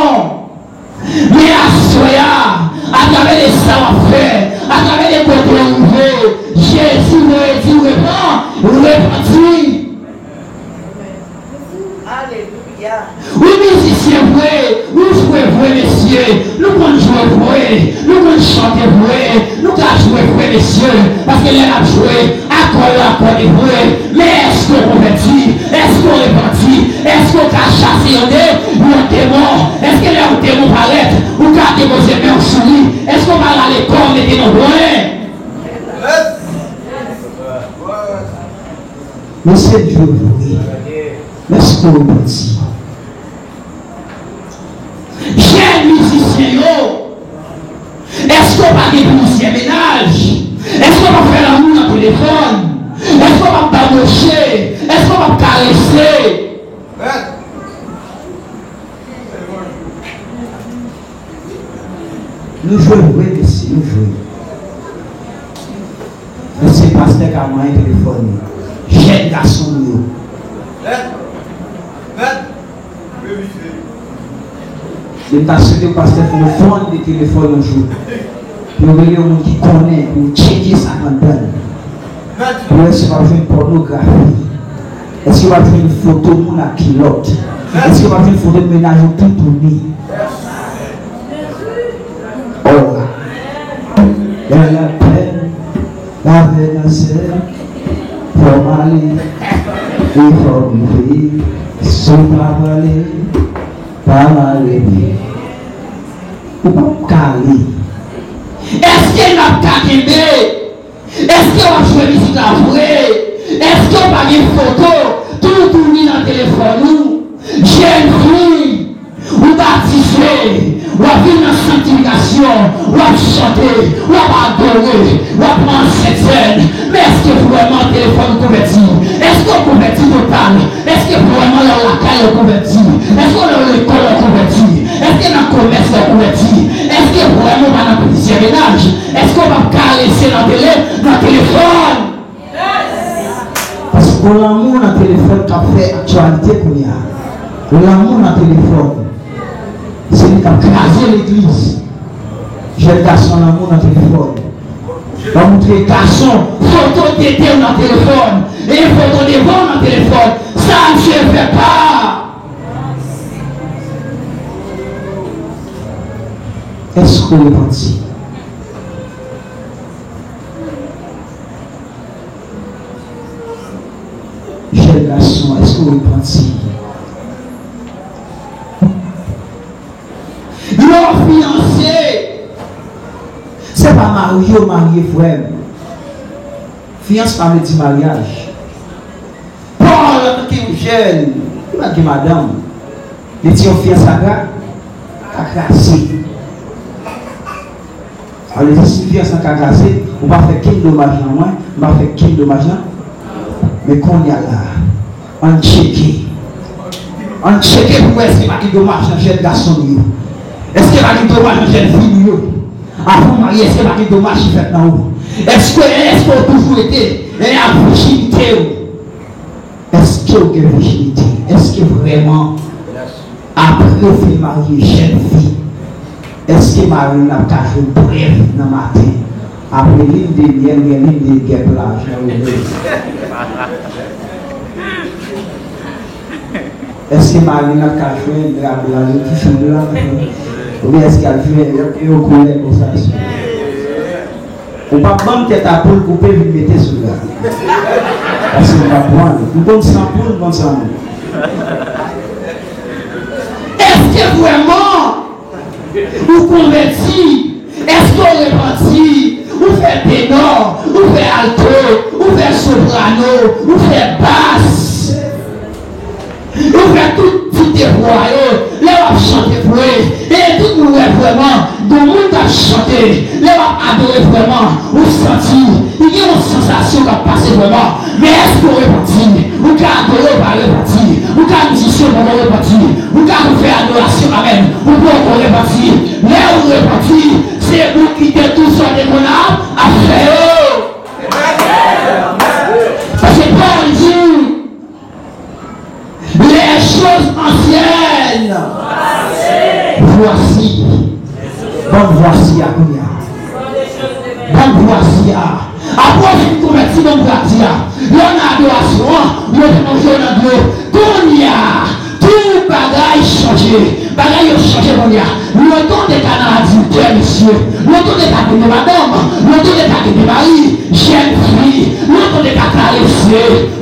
Mais à soya, à travers les savoir-faire, à travers les côtés ouverts, Jésus me dit repentis. Alléluia. Oui, musicien vrai, nous jouons vrai, messieurs. Nous pouvons jouer vrai, nous pouvons chanter vrai, nous pouvons jouer vrai, messieurs. Parce que les a joué, accord vrai. Mais est-ce qu'on convertit? Est-ce qu'on repentit? Est-ce qu'on a chassé un démon? Est-ce que les démons paraissent? Ou qu'à déposer mes en souris? Est-ce qu'on va à l'école et des nombreux? Monsieur Dieu, oui. Est-ce qu'on repentit? J'ai musicien, est-ce qu'on va déposer ménage? Est-ce qu'on va faire l'amour dans le téléphone? Est-ce qu'on va babocher? Est-ce qu'on va caresser? Nous jouons, oui, monsieur, nous jouons. Mais c'est pasteur qui a moins de téléphone. Jeune garçon, nous. Les personnes de pasteur font le fond de téléphone un jour. Puis on a des gens qui connaissent pour checker ça en dedans. Est-ce qu'il va faire une pornographie? Est-ce qu'il va faire une photo de la culotte? Est-ce qu'il va faire une photo de ménage tout tourné? Oh là. Il y a la peine, la vénacelle, pour m'aller, il faut vivre, se parler, parler bien. Ou pas caler. Est-ce qu'il n'a pas qu'aimé? Est-ce qu'on va jouer musique à vrai? Est-ce qu'on va une photo? Tout tourné dans le téléphone. Jeune fille, ou baptisé, ou à vivre dans la sanctification, ou à chanter, ou à adorer, ou à prendre cette scène. Mais est-ce que vraiment le téléphone convertit? Est-ce qu'on convertit total? Est-ce que vraiment la caille convertit? Est-ce qu'on a l'école convertit? Est-ce que dans le commerce convertit? Est-ce que vraiment dans la petit ménage? Est-ce qu'on va caresser dans le téléphone? Parce que l'amour dans le téléphone qui a fait actualité pour nous. L'amour dans le téléphone, c'est lui qui a crasé l'église. J'ai le garçon l'amour dans le téléphone. Va montrer garçon, Photo d'été dans le téléphone. Et photo de vent dans le téléphone. Ça ne se fait pas. est-ce qu'on est parti? Jeune garçon, est-ce qu'on est parti? Leur fiancé. C'est pas marié ou marié frère. Fiance pas me dit mariage. Paul, qui est jeune, il m'a dit madame, les petits fiancés à cassé. Alors, si une fiancé à cassé, on va faire quel dommage en moins, on va faire quel dommage là. Mais qu'on y a là, on checké. On checké pour est-ce qu'il y a des dommages dans jeune garçon. Est-ce qu'il y a des dommages dans jeune fille? Avant de marier, est-ce qu'il y a des dommages qui fait dans haut? Est-ce qu'on a toujours été à virginité? Est-ce qu'il y a une virginité? Est-ce que vraiment, après le fait marier jeune fille, est-ce que Marie n'a pas fait une brève dans le matin? Après l'île de miel, l'île de guêpe là, est-ce que Marie n'a pas fait une drap là, ou bien est-ce qu'elle fait un collègue comme ça? On ne peut pas mettre ta poule coupée et mettre sur là. Parce qu'on va prendre. Nous prenons sans poule, nous prenons sans nous. Est-ce que vraiment, vous convertis? Est-ce qu'on repentit? Ou fait ténor? Ou fait alto? Ou fait soprano? Ou fait basse? Ou fait tout type de voix? Là, on va chanter pour eux. Et tout le monde vraiment, tout le monde a chanté. Là, on va adorer vraiment. Ou sentir. Il y a une sensation qui va passer vraiment. Mais est-ce qu'on repentit? Ou qu'à adorer par repentir? Ou qu'à musicien pour repentir? Ou qu'à faire adoration, amen? Ou pour qu'on repentit? Là, on repentit. C'est vous qui êtes tous sur des monarques à faire. Parce que Paul dit, bon pratique. L'on a adoration, l'on a dans Dieu. Qu'on y a, tout bagaille changé. Bagaille changé, qu'on y a. L'automne des canadiens, monsieur. L'automne des canadiens, madame. L'automne des canadiens, mari. Jeune fille. L'automne des canadiens,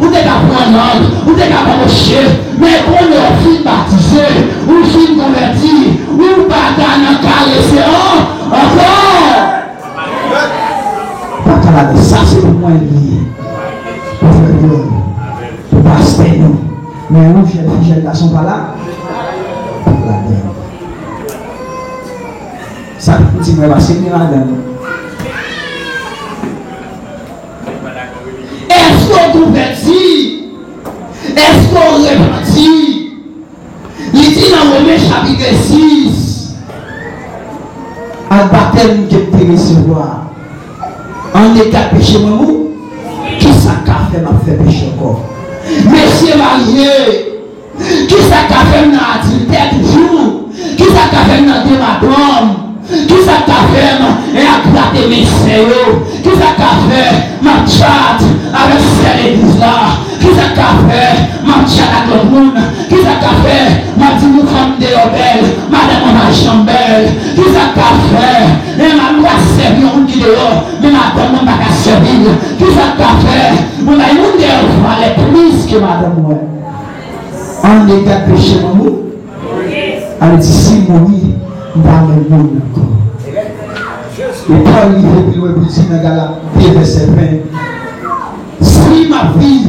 ou des canadiens, ou des canadiens. Mais qu'on est film baptisé, ou film converti, ou bagaille calé, encore. Ça c'est pour moi lié. Pour passer nous. Mais nous, jeune garçon pas là. Ça petit moi passer nous là-dedans. Est-ce qu'on convertit? Est-ce qu'on repentit? Il dit dans Romains chapitre 6. Un baptême que tu recevoir. En état péché, maman, qui ça qu'a fait m'a fait péché encore? Monsieur marié, qui ça qu'a fait dans l'adultère toujours? Qui ça qu'a fait dans démadome? Qui ça qu'a fait et à gratter mes seins? Qui ça qu'a fait ma chat avec cette église là? Qui ça qu'a fait ma chat avec le monde? Qui ça qu'a fait ma petite femme de l'obel, madame ma chambelle? Qui ça qu'a fait et ma loi servir on dit dehors, mais madame ma pas servir? Qui ça qu'a fait? On a une de valait plus que madame moi. En état péché, maman, elle dit si mon dans le monde encore. Et Paul il veut plus loin pour dire dans Galates verset 20. Si ma vie,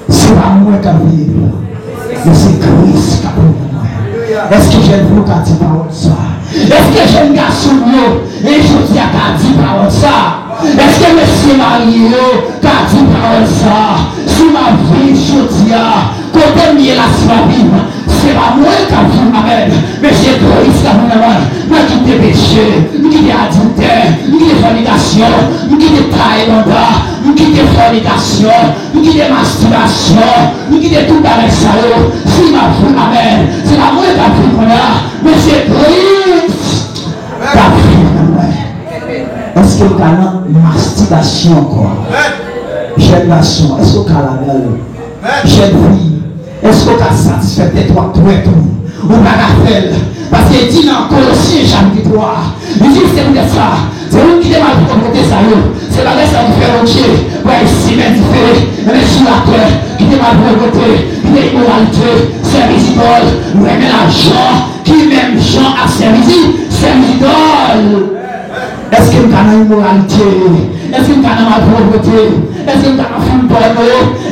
c'est pas moi qui vis, mais c'est Christ qui a pour moi. Est-ce que j'ai vu qu'à dire parole ça? Est-ce que j'ai un garçon et je dis à dit parole ça? Est-ce que monsieur marié qu'a dit parole ça? Si ma vie je dis à côté de la soirée, c'est pas moi qui a vu ma mère, mais c'est Christ qui a vu ma mère. Moi qui t'ai péché, moi qui t'ai adultère, moi qui t'ai fornication, moi qui t'ai taille en bas, moi qui t'ai fornication, moi qui t'ai masturbation, moi qui t'ai tout avec ça. Si ma vie ma mère, c'est pas moi qui a vu ma mère, mais c'est Christ qui a vu ma mère. Est-ce que vous avez une masturbation encore? Jeune garçon, est-ce que vous avez la belle? Jeune fille, est-ce que vous avez satisfait tes toi tout et tout? Ou pas faire? Parce qu'il dit dans Colossiens chapitre 3, il dit c'est pour ça. C'est vous qui demandez pour côté ça. C'est pas ça qui fait entier. Ouais, si même différé, mais sur la terre, qui demande pour côté, qui est immoralité, service idole, remet l'argent, qui même Jean a servi, service idole. Est-ce que nous avons une moralité? Est-ce que nous avons la pauvreté? Est-ce que nous avons fait une bonne?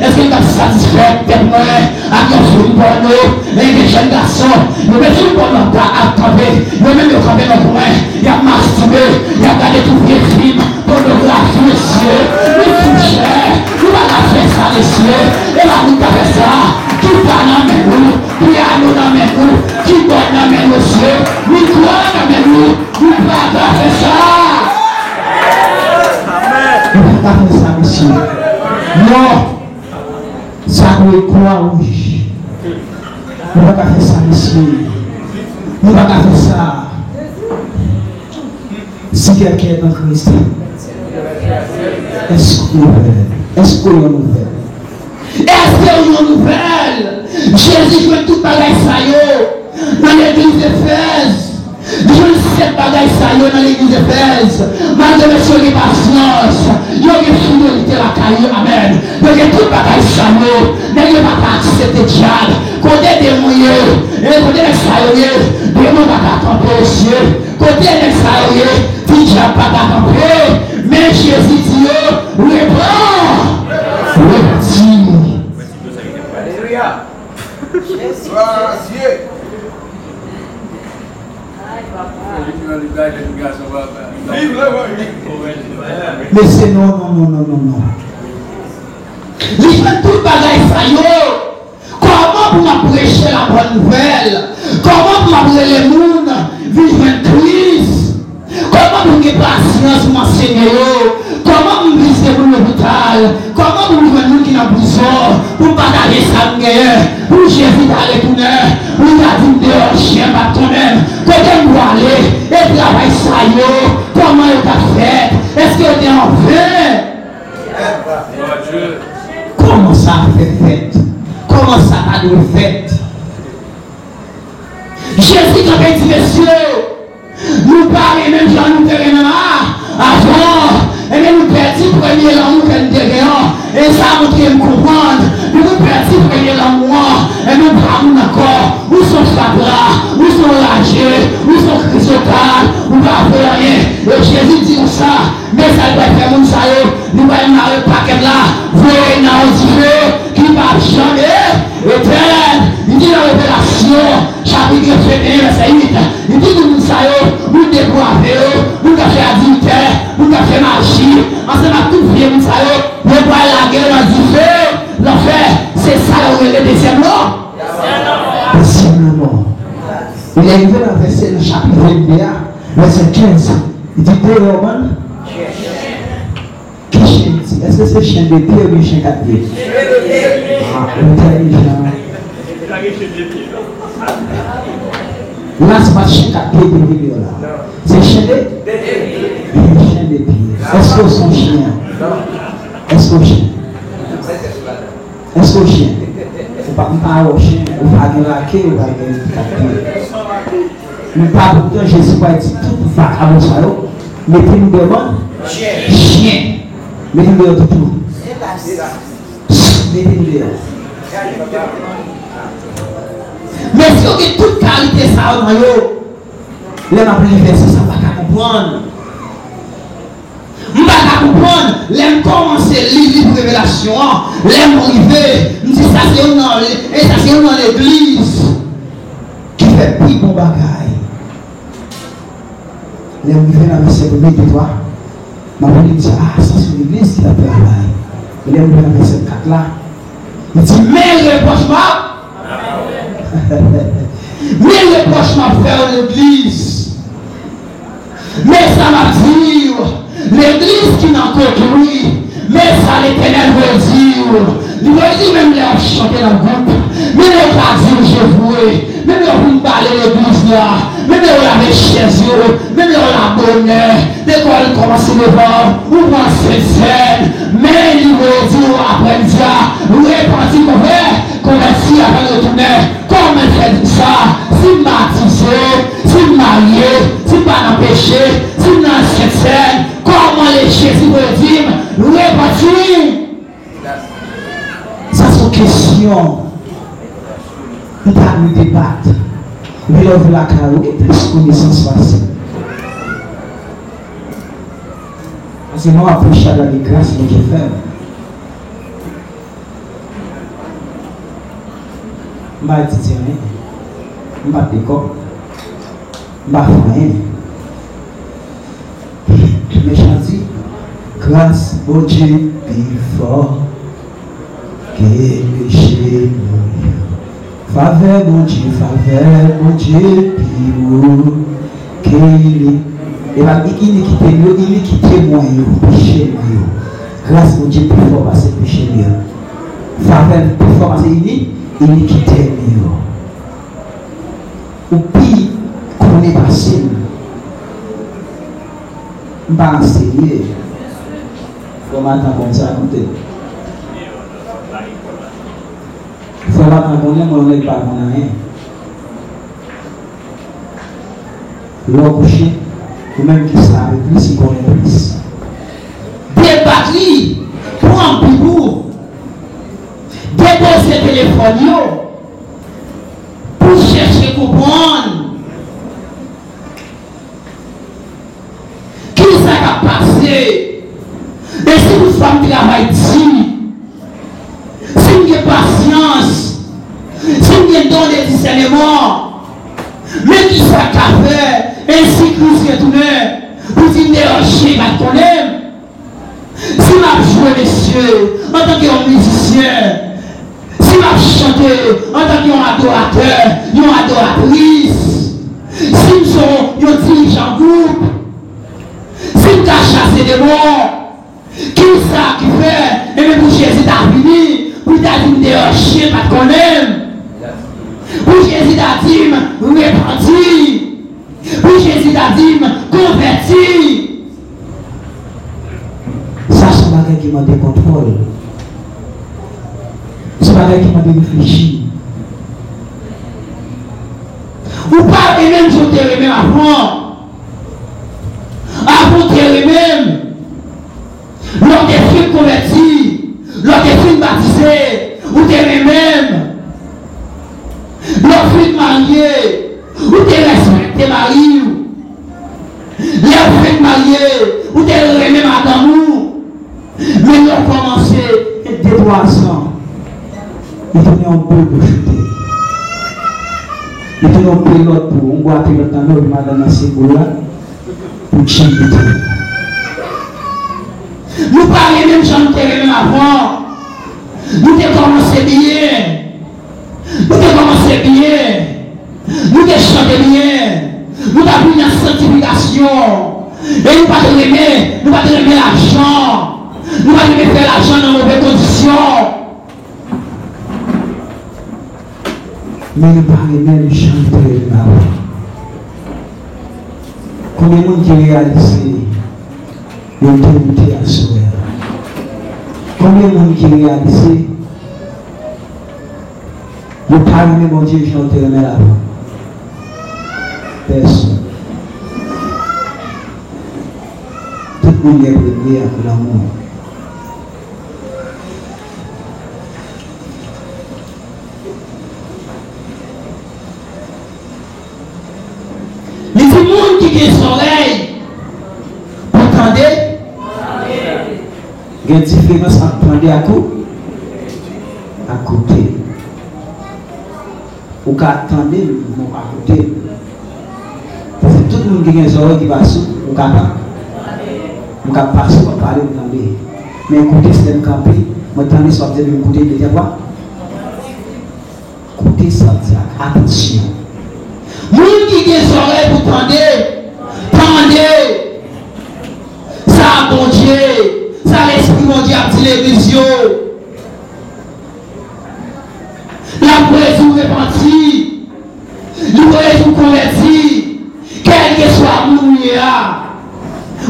Est-ce que nous avons satisfait tellement à nous faire une bonne? Les jeunes garçons, nous mettons une bonne à camper. Nous mettons camper dans le coin. Il y a masturbé, il y a gardé tout les films, pornographie, monsieur. Nous touchons, nous allons faire ça, monsieur. Et là, nous avons fait ça. Qui parle dans mes roues, piano dans mes roues, qui donne dans mes monsieur, micro dans mes roues, nous ne pouvons pas faire ça. Nous ne pouvons pas faire ça, monsieur. Non, ça doit être quoi, oui. Nous ne pouvons pas faire ça, monsieur. Nous ne pouvons pas faire ça. Si quelqu'un est en Christ, est-ce qu'on est? Est-ce qu'on est nouvelle? Est-ce qu'il y a une nouvelle? Jésus fait tout bagaille ça dans l'église d'Éphèse. Je ne sais pas bagaille ça dans l'église d'Éphèse. Malgré monsieur les patience, il y a une fidélité la caillou, amen. Il y a tout bagaille ça n'ayez pas accepté diable. Côté des moyens, et côté des saillés, des mots pas camper cieux. Côté des saillés, dit diable pas camper. Mais Jésus dit, reprends. Reprends. Mais c'est non. Il fait tout bagaille ça. Comment pour m'apprêcher la bonne nouvelle? Comment pour m'apprêcher les mondes vivre en Christ? Comment pour que patience m'enseigner? Comment pour visiter pour l'hôpital? Comment pour vivre nous qui sont en prison? Pour partager ça pour Jésus d'aller tourner? Pour garder dehors chien pas toi-même? Côté où aller? Et travail ça comment il a fait? Est-ce que tu es en paix? Comment ça a fait fête? Comment ça a dû fête? Jésus, quand il dit, messieurs, nous parlons même gens nous terrain avant, et bien nous perdons premier l'amour que nous devons, et ça montre me comprendre, nous perdons premier l'amour, et nous parlons encore, où sont Fabra, où sont Lagé, où sont Chrysotal, où va faire rien, et Jésus dit ça, mais ça doit faire mon salaire, nous allons dans le paquet là, voyez dans Dieu, qui va jamais, éternel, il dit dans la Révélation, chapitre 21, verset 8, il dit que nous savons, nous déboivons, nous avons fait adultère, nous avons fait magie, ensemble à tout vie, nous savons, nous avons la guerre dans du feu, l'enfer, c'est ça le deuxième mort. Deuxième mort. Il est arrivé dans le verset, le chapitre 21, verset 15, il dit, Roman, qui chien ici? Est-ce que c'est chien de pied ou chien 4 pieds? Ah, intelligent. Là, c'est pas chien 4 pieds de vidéo là. C'est chien de pied. Est-ce que son chien? Est-ce que chien? Est-ce que chien? Ou pas au chien, ou pas de la queue, ou pas de 4 pieds. Mais pas pourtant, Jésus va dire tout va à mon salon. Mettez-nous devant. Chien. Mettez-nous devant tout. Mettez-nous devant. Mais si on a toute qualité ça dans yo, les m'appeler verset ça pas comprendre. On pas comprendre, les commencer livre de révélation, les arriver, on dit ça c'est dans l'église qui fait plus bon bagaille. Les arriver dans verset 1 de toi. Ma mère dit ah ça c'est l'église qui a fait bagaille. Les arriver dans verset 4 là. Il dit mais le reprochement mais le reprochement faire l'église. Mais ça va dire l'église qui n'a construit, mais ça l'éternel veut dire. Il veut dire même les chanter dans le groupe, même les pas dire je voué, même les vous parler l'église là, même les laver chaise, même les la bonheur, l'école commence devant, ou prend scène, mais il veut dire après ça, vous répartis qu'on va si avec le tourneur, comment fait ça, si baptisé, si marié, si pas dans péché, si dans cette scène, comment les Jésus veut dire, répartis. Ça c'est une question. Nous pas nous débattre. Mais là, vous la carreau et plus connaissance facile. Parce que moi, après chaque année, grâce à Dieu, fait. Je vais dire, je vais décorer, je vais faire. Mais je dis, grâce au Dieu plus fort que le chez nous. Faveur mon Dieu plus haut que lui. Et bien, il est quitté moi, péché nous. Grâce au Dieu plus fort parce que péché nous. Faveur plus fort parce qu'il est quitté nous. Ou puis, qu'on est passé. Je ne vais pas enseigner. Comment attendre comme ça, écoutez. Il faut pas attendre, moi, on n'est pas mon rien. L'eau couché, ou même qui savent plus, il connaît plus. Débattre, prendre un pibou, déposer le téléphone, pour chercher à comprendre. Qui ça a passé? Et si vous faites travail ici, si vous avez patience, si vous avez don de discernement, mais qui ça a fait, ainsi que vous êtes tourné, vous dites dérocher, va connaître. Si je joue, messieurs, en tant que musicien, si je chante en tant qu'adorateur, une adoratrice, si nous sommes un dirigeant groupe, si nous avons chassé des morts, qui ça qui fait, et même pour Jésus t'a fini, pour t'a dit dérocher, pas de connaître. Pour Jésus t'a dit repentir. Pour Jésus t'a dit convertir. bagage qui m'a de contrôle. C'est bagage qui m'a de réfléchir. Ou pas même je te remets avant. Avant te remets. Lors des filles convertis, lors des filles baptisées, ou te remets. Lors des filles mariées, ou te respectes tes maris. Les filles mariées, ou te remets madame. Mais nous avons commencé des 300. Il tenait un peu pour chuter. Il tenait un peu l'autre pour on voit pilote dans l'autre madame à ces là pour chuter. Nous parlons même j'en ai même avant. Nous avons commencé bien. Nous avons commencé bien. Nous avons chanté bien. Nous avons eu une sanctification. Et nous pas de remettre, nous pas de remettre l'argent. Nous ne pouvons pas faire l'argent dans de mauvaises conditions. Mais nous parlons même chanter là. Combien de monde qui réalise le débuté à soi? Combien de monde qui réalise le parler même Dieu chanter là? Personne. Tout le monde est préparé à l'amour. Les gens qui ont son oreille, vous entendez? Il y a une différence entre entendre à côté. Ou qu'à attendre, non à côté. Parce que tout le monde qui a des oreilles qui passent, ou qu'à passer, on parler, on entendre. Mais écoutez, c'est un campé, moi attendez, ça vous avez écouté, il y a quoi? Écoutez ça, attention. Vous qui avez des oreilles, vous tendez. Ça, bon Dieu. Ça, l'esprit, mon Dieu, a dit l'église. La poésie vous repentit. La poésie vous convertit. Quel que soit nous,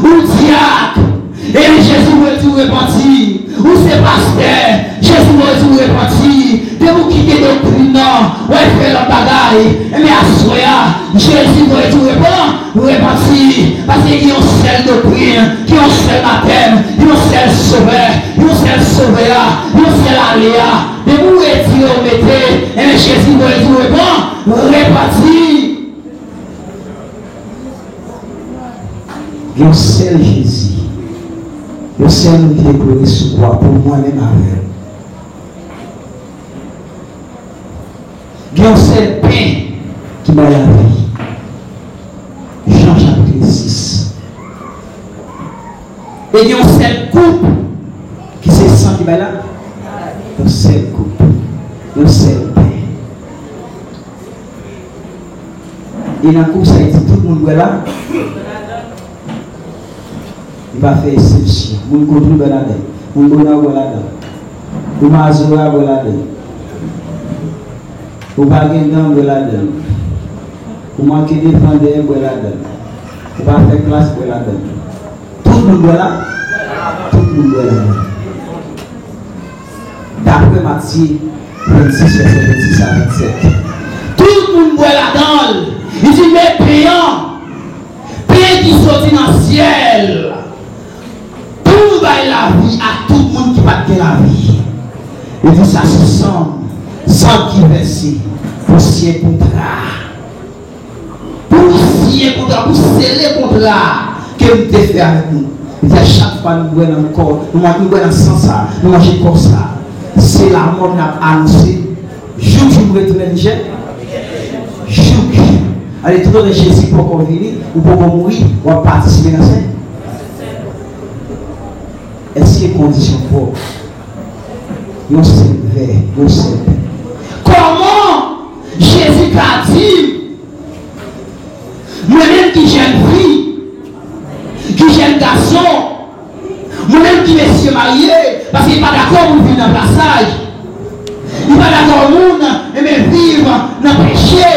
ou diacre. Et Jésus vous repentit. Ou c'est pasteur. Jésus vous repentit. De vous quitter le doctrine, ouais, faire la bagaille. Mais à soi, Jésus vous repentit. Parce qu'il y a un seul doctrine, qui a un seul baptême, il y a un seul sauveur, il y a un seul sauveur, il y a un seul aléa. De vous retirer, vous mettez. Et Jésus vous repentit. Il y a un seul Jésus. Le seul qui est glorieux sous quoi pour moi-même avec. Il y a un seul pain qui m'a la vie. Jean chapitre 6. Et il y a un seul couple qui se sent qui m'a là. Un seul couple. Un seul pain. Et dans le couple, ça a été tout le monde là. Il va faire exception. Mon contrôle de la dette. Mon bonheur de la dette. Mon mazora de la dette. Mon bagage de la dette. Mon manquer de défendre de la dette. Mon pas faire classe de la dette. Tout le monde là. Tout le monde là. D'après Matthieu 26, verset 26 à 27. Tout le monde là-dedans. Il dit, mais payant. Payant qui sortit dans le ciel. Pour la vie à tout le monde qui va de la vie. Et dit ça se sans qui verser pour signer contrat. Pour signer contrat, pour sceller contrat que vous devez faire avec nous. Et à chaque fois nous voyons encore, nous voyons dans ce sens, nous mangeons comme ça. C'est la mort qui a annoncé. Je vous retourne Niger. Allez, tout le monde Jésus pour qu'on vienne, ou pour qu'on mourir, ou à participer à ça. Est-ce qu'il y a des conditions pour nous servir, nous servir? Comment Jésus a dit, moi-même qui jeune fille, qui jeune garçon, moi-même qui monsieur marié, parce qu'il n'est pas d'accord pour vivre dans le passage, il n'est pas d'accord pour vivre dans le péché.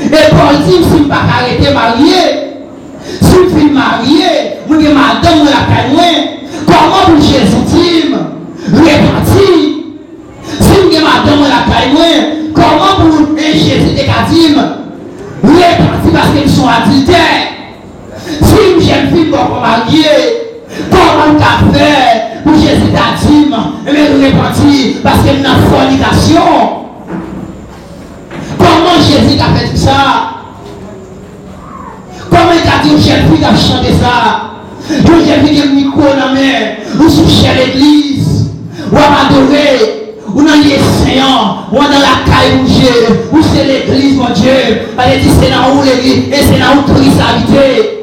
Et Paul dit, si je ne suis pas arrêté marié, si je suis marié, je suis madame de la caille. Comment pour Jésus dit, repentir. Si vous avez madame la caille, comment pour Jésus te dit, repentir parce qu'ils sont adultères. Si une jeune fille va marier, comment tu fait pour Jésus t'a dit, mais repentir parce qu'elle n'a pas fornication. Comment Jésus t'a fait ça? Comment il t'a dit aux jeunes filles qui a chanté ça? Aux jeunes filles qui ont mis micro dans la main, ou soucher l'église, ou à adorer, ou dans les séances, ou dans la caille ou c'est l'église, mon Dieu. Elle dit c'est dans où l'église et c'est dans où Christ habite.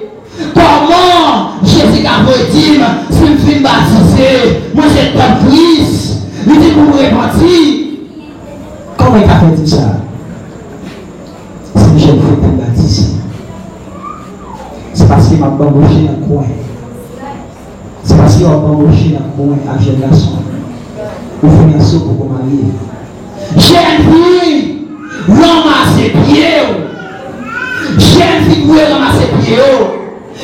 Comment Jésus a dit, si je suis baptisé, moi j'ai pas Christ, il dit pour me repentir. Comment il a fait ça? Si je suis baptisé. C'est parce qu'il m'a embauché dans le coin. C'est parce qu'il m'a embauché dans le coin avec jeune garçon. Vous faites un saut pour vous marier. Jeune fille, ramasse pieds. Jeune fille, vous ramassez pieds.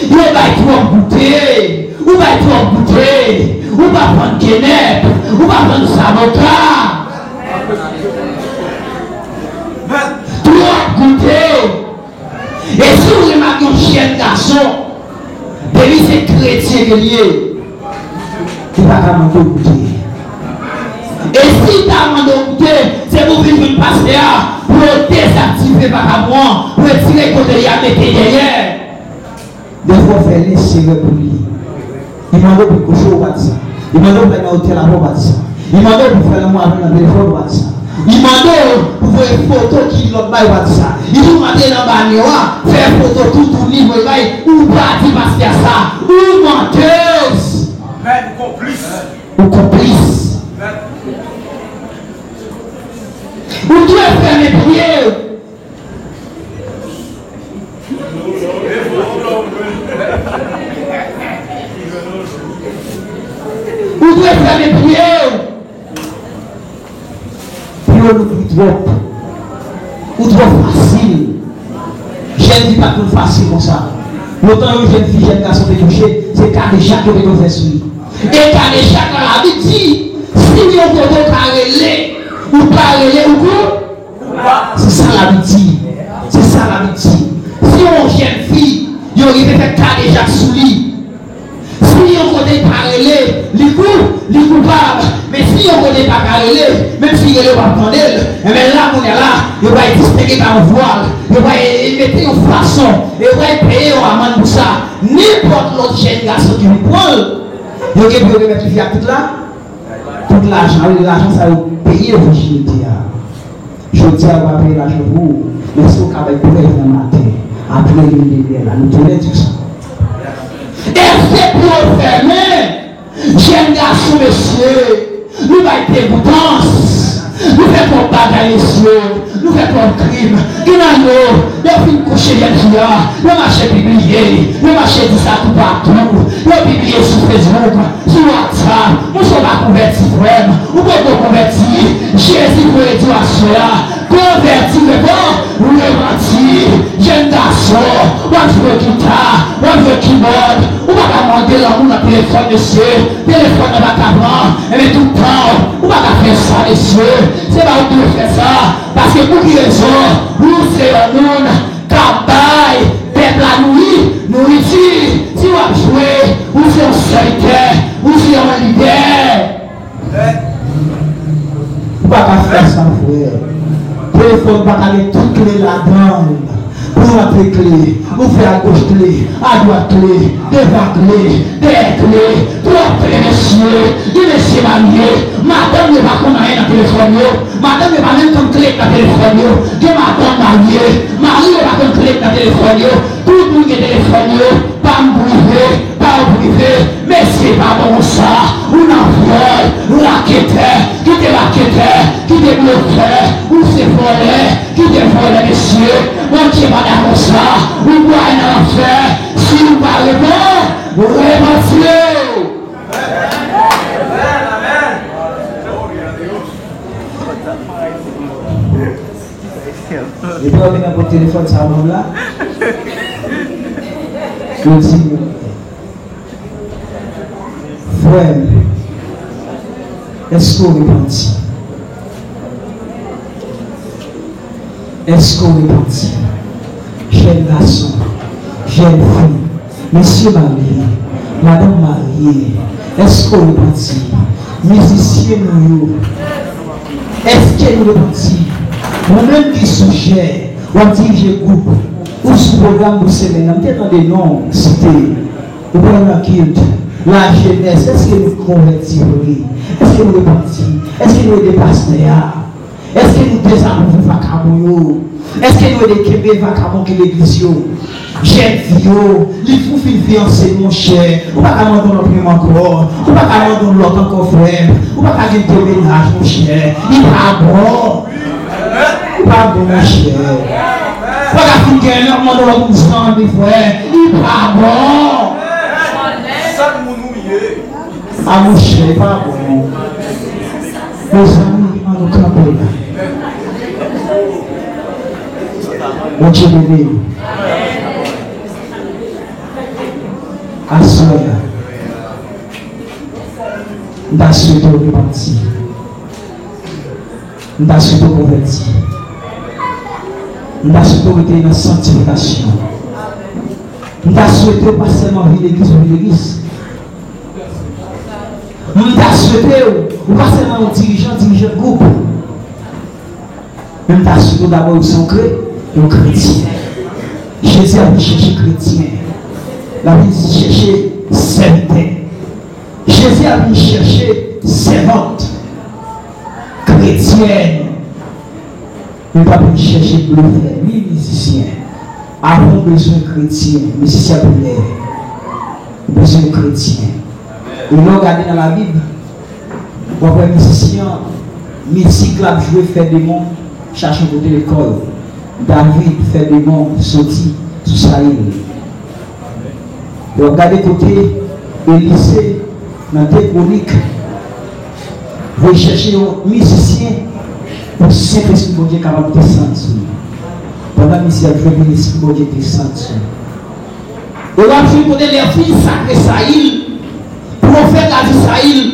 Vous va trop goûter. Vous va trop goûter. Vous va prendre Guénep. Vous va prendre Savoca. Trop goûter. Et si vous remarquez un chien garçon, depuis c'est chrétien lié, il va pas m'en goûter. Et si tu as demandé goûter, c'est pour vivre une pasteur, pour désactiver par moi, pour tirer côté y a mettre derrière. Des fois, faire laisser pour lui. Il m'a dit pour coucher au WhatsApp. Il m'a dit pour aller à l'hôtel à WhatsApp. Il m'a dit pour faire le mois avec le téléphone WhatsApp. Il m'a dit pour voir une photo qui l'autre bail WhatsApp. Il m'a dit dans le bagnoire, faire photo tout livre, ou pas dit parce qu'il y a ça, ou menteuse. Ou complice. Ou complice. Ou tu es faire mes prières. Ou tu es faire mes prières. Ou trop facile. Je ne dis pas tout facile comme ça. L'autant une jeune fille, jeune garçon de toucher, c'est carré chaque jour que fait sur lui. Et carré chaque jour, la vie dit, si on peut carré, ou carré, ou quoi? C'est ça la vie dit. C'est ça la vie dit. Si on jeune fille, il aurait fait carré chaque sous lui. Si on connaît pas relais, les coupables, mais si on connaît pas relais, même si il est pas prendre mais là on est là, il va distinguer par un voile, il va mettre une façon, il va payer un amende pour ça. N'importe l'autre jeune garçon qui lui prend, il va mettre via tout là, tout l'argent ça va payer vos virginité. Je dis à vous payer l'argent pour vous, mais si vous avez pour le matin, après il là, nous tenons tout ça. Et c'est pour fermer, jeune garçon, monsieur, nous va être dégoûtance, nous faisons bagaille, monsieur, nous faisons crime, il y a nous films couchés, le marché publié, le marché dit ça tout partout, le publié sur Facebook, sur WhatsApp, nous sommes pas convertis, frère, nous pouvons convertir, Jésus pour dire à cela, convertir le bon, repentir, jeune garçon, on veut guitare, on veut keyboard, on va pas demander l'amour dans le téléphone, monsieur, téléphone dans la cabane, et tout le temps, on va pas faire ça, monsieur, c'est pas où tu fais ça, parce que pour qui raison, nous c'est un monde, cabaye, peuple à nourriture, si on va jouer, ou si on solitaire, ou si on leader. On va pas faire ça, frère. Téléphone va aller toutes les là-dedans. Pour entrer clé, vous faites à gauche clé, à droite clé, devant clé, derrière clé, trois clés, messieurs, il est marié, madame ne va pas rien dans le téléphone, madame ne va même comme clé dans le téléphone, que madame mariée, mari ne va comme clé dans le téléphone, tout le monde est téléphone, pas me privé, mais c'est pas bon ça, ou l'envol, ou la quêteur, qui te la quêteur, qui te bloqueur, ou c'est volé, qui te volé, messieurs, mon Dieu va dans ça, ou quoi dans l'enfer, si vous parlez bon, vous remerciez. Et puis on met dans votre téléphone, ça va là. Je dis, Ouais. Est-ce qu'on repentit? Est-ce qu'on repentit? Jeune garçon, jeune fille, monsieur marié, madame mariée, est-ce qu'on repentit? Musicien nous, est-ce qu'elle repentit? Moi-même qui sujet, on dirige groupe, ou ce programme de semaine, on dans des noms cités, ou bien la culte, la jeunesse, est-ce que nous convertissons? Est-ce que nous repentissons? Est-ce que nous dépassons? Est-ce que nous désapprouvons vacabon? Est-ce que nous déquébés vacabon que l'église? J'ai dit, il faut fiancer mon cher. Ou pas qu'à m'en donner encore. Ou pas qu'à m'en donner l'autre encore frère. Ou pas qu'à gagner des ménages mon cher. Il pas bon. Il pas bon mon cher. Ou pas qu'à gagner l'autre dans l'autre sang mes frères. Il pas bon. Ça nous mouiller. Ah mon cher, il pas bon. Mes amis, on nous campe là. Mon Dieu béni. Assoya. Nous souhaitons repentir. Nous souhaitons convertir. Nous souhaitons être dans la sanctification. Nous souhaitons pas seulement vivre l'église ou l'église. Nous souhaitons pas seulement dirigeant de groupe. Nous souhaitons d'abord son chrétien. Jésus a cherché chrétien. La vie chercher serviteur. Jésus a venu chercher servante. Chrétienne. Nous pas venu chercher bluffeur. Oui, musicien. Avons besoin de chrétien. Musicien populaire. Besoin de chrétien. Et nous regardons dans la Bible. On voit musicien. Musique là jouer faire des monts. Chercher côté l'école. David fait des monts. Sorti sous Saïl. Vous regardez côté Élysée, dans des chroniques, vous cherchez un musicien pour Saint-Esprit de Dieu capable de descendre. Pendant que l'esprit de Dieu descend. Et là, vous connaissez les filles sacrées Saïl, prophète a dit Saïl,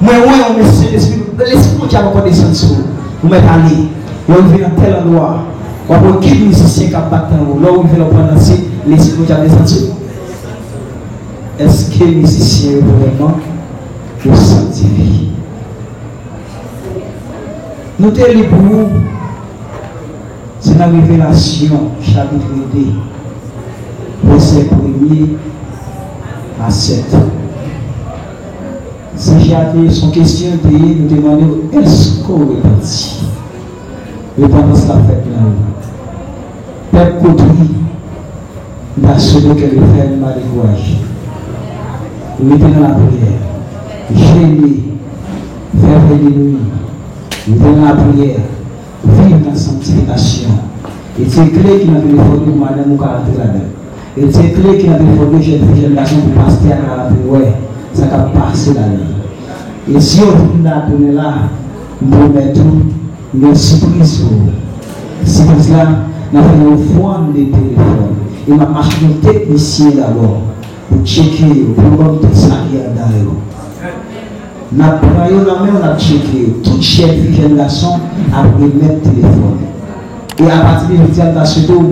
moi, on met l'esprit de Dieu va descendre sur vous. Vous mettez aller, vous venez dans tel endroit, vous avez qui musicien qui a battu en haut, là où vous venez prendre l'esprit de Dieu descendre sur vous. Est-ce que les musiciens vraiment le sanctifient? Nous te libérons. C'est la Révélation, chapitre 2, verset 1er à 7. Si j'avais son question, nous demandons est-ce qu'on repentit? Repentance la fête là-haut. Peuple contrit, n'a souhaité que le frère ne m'a découragé. Mettez dans la prière, gêner, faire venir nous, mettez dans la prière, vivre dans la sanctification. Et c'est clé qui n'a téléphoné pour madame ou caractère là-dedans. Et c'est clé qui n'a téléphoné jeune génération pour passer à caractère, ouais, ça va passer là-dedans. Et si on a donné là, nous mettons une surprise. C'est pour cela, nous avons fait une fois de téléphone. Et nous avons acheté un technicien d'abord. Pour checker, pour voir tout ça qui est derrière. Nous avons la main, on a checké. Toute chef de génération a pris le téléphone. Et à partir de l'aujourd'hui, on a surtout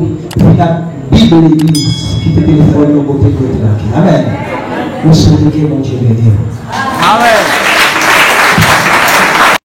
la Bible de l'église qui peut téléphoner au côté de l'autre. Amen. Nous souhaitons que mon Dieu bénisse. Amen.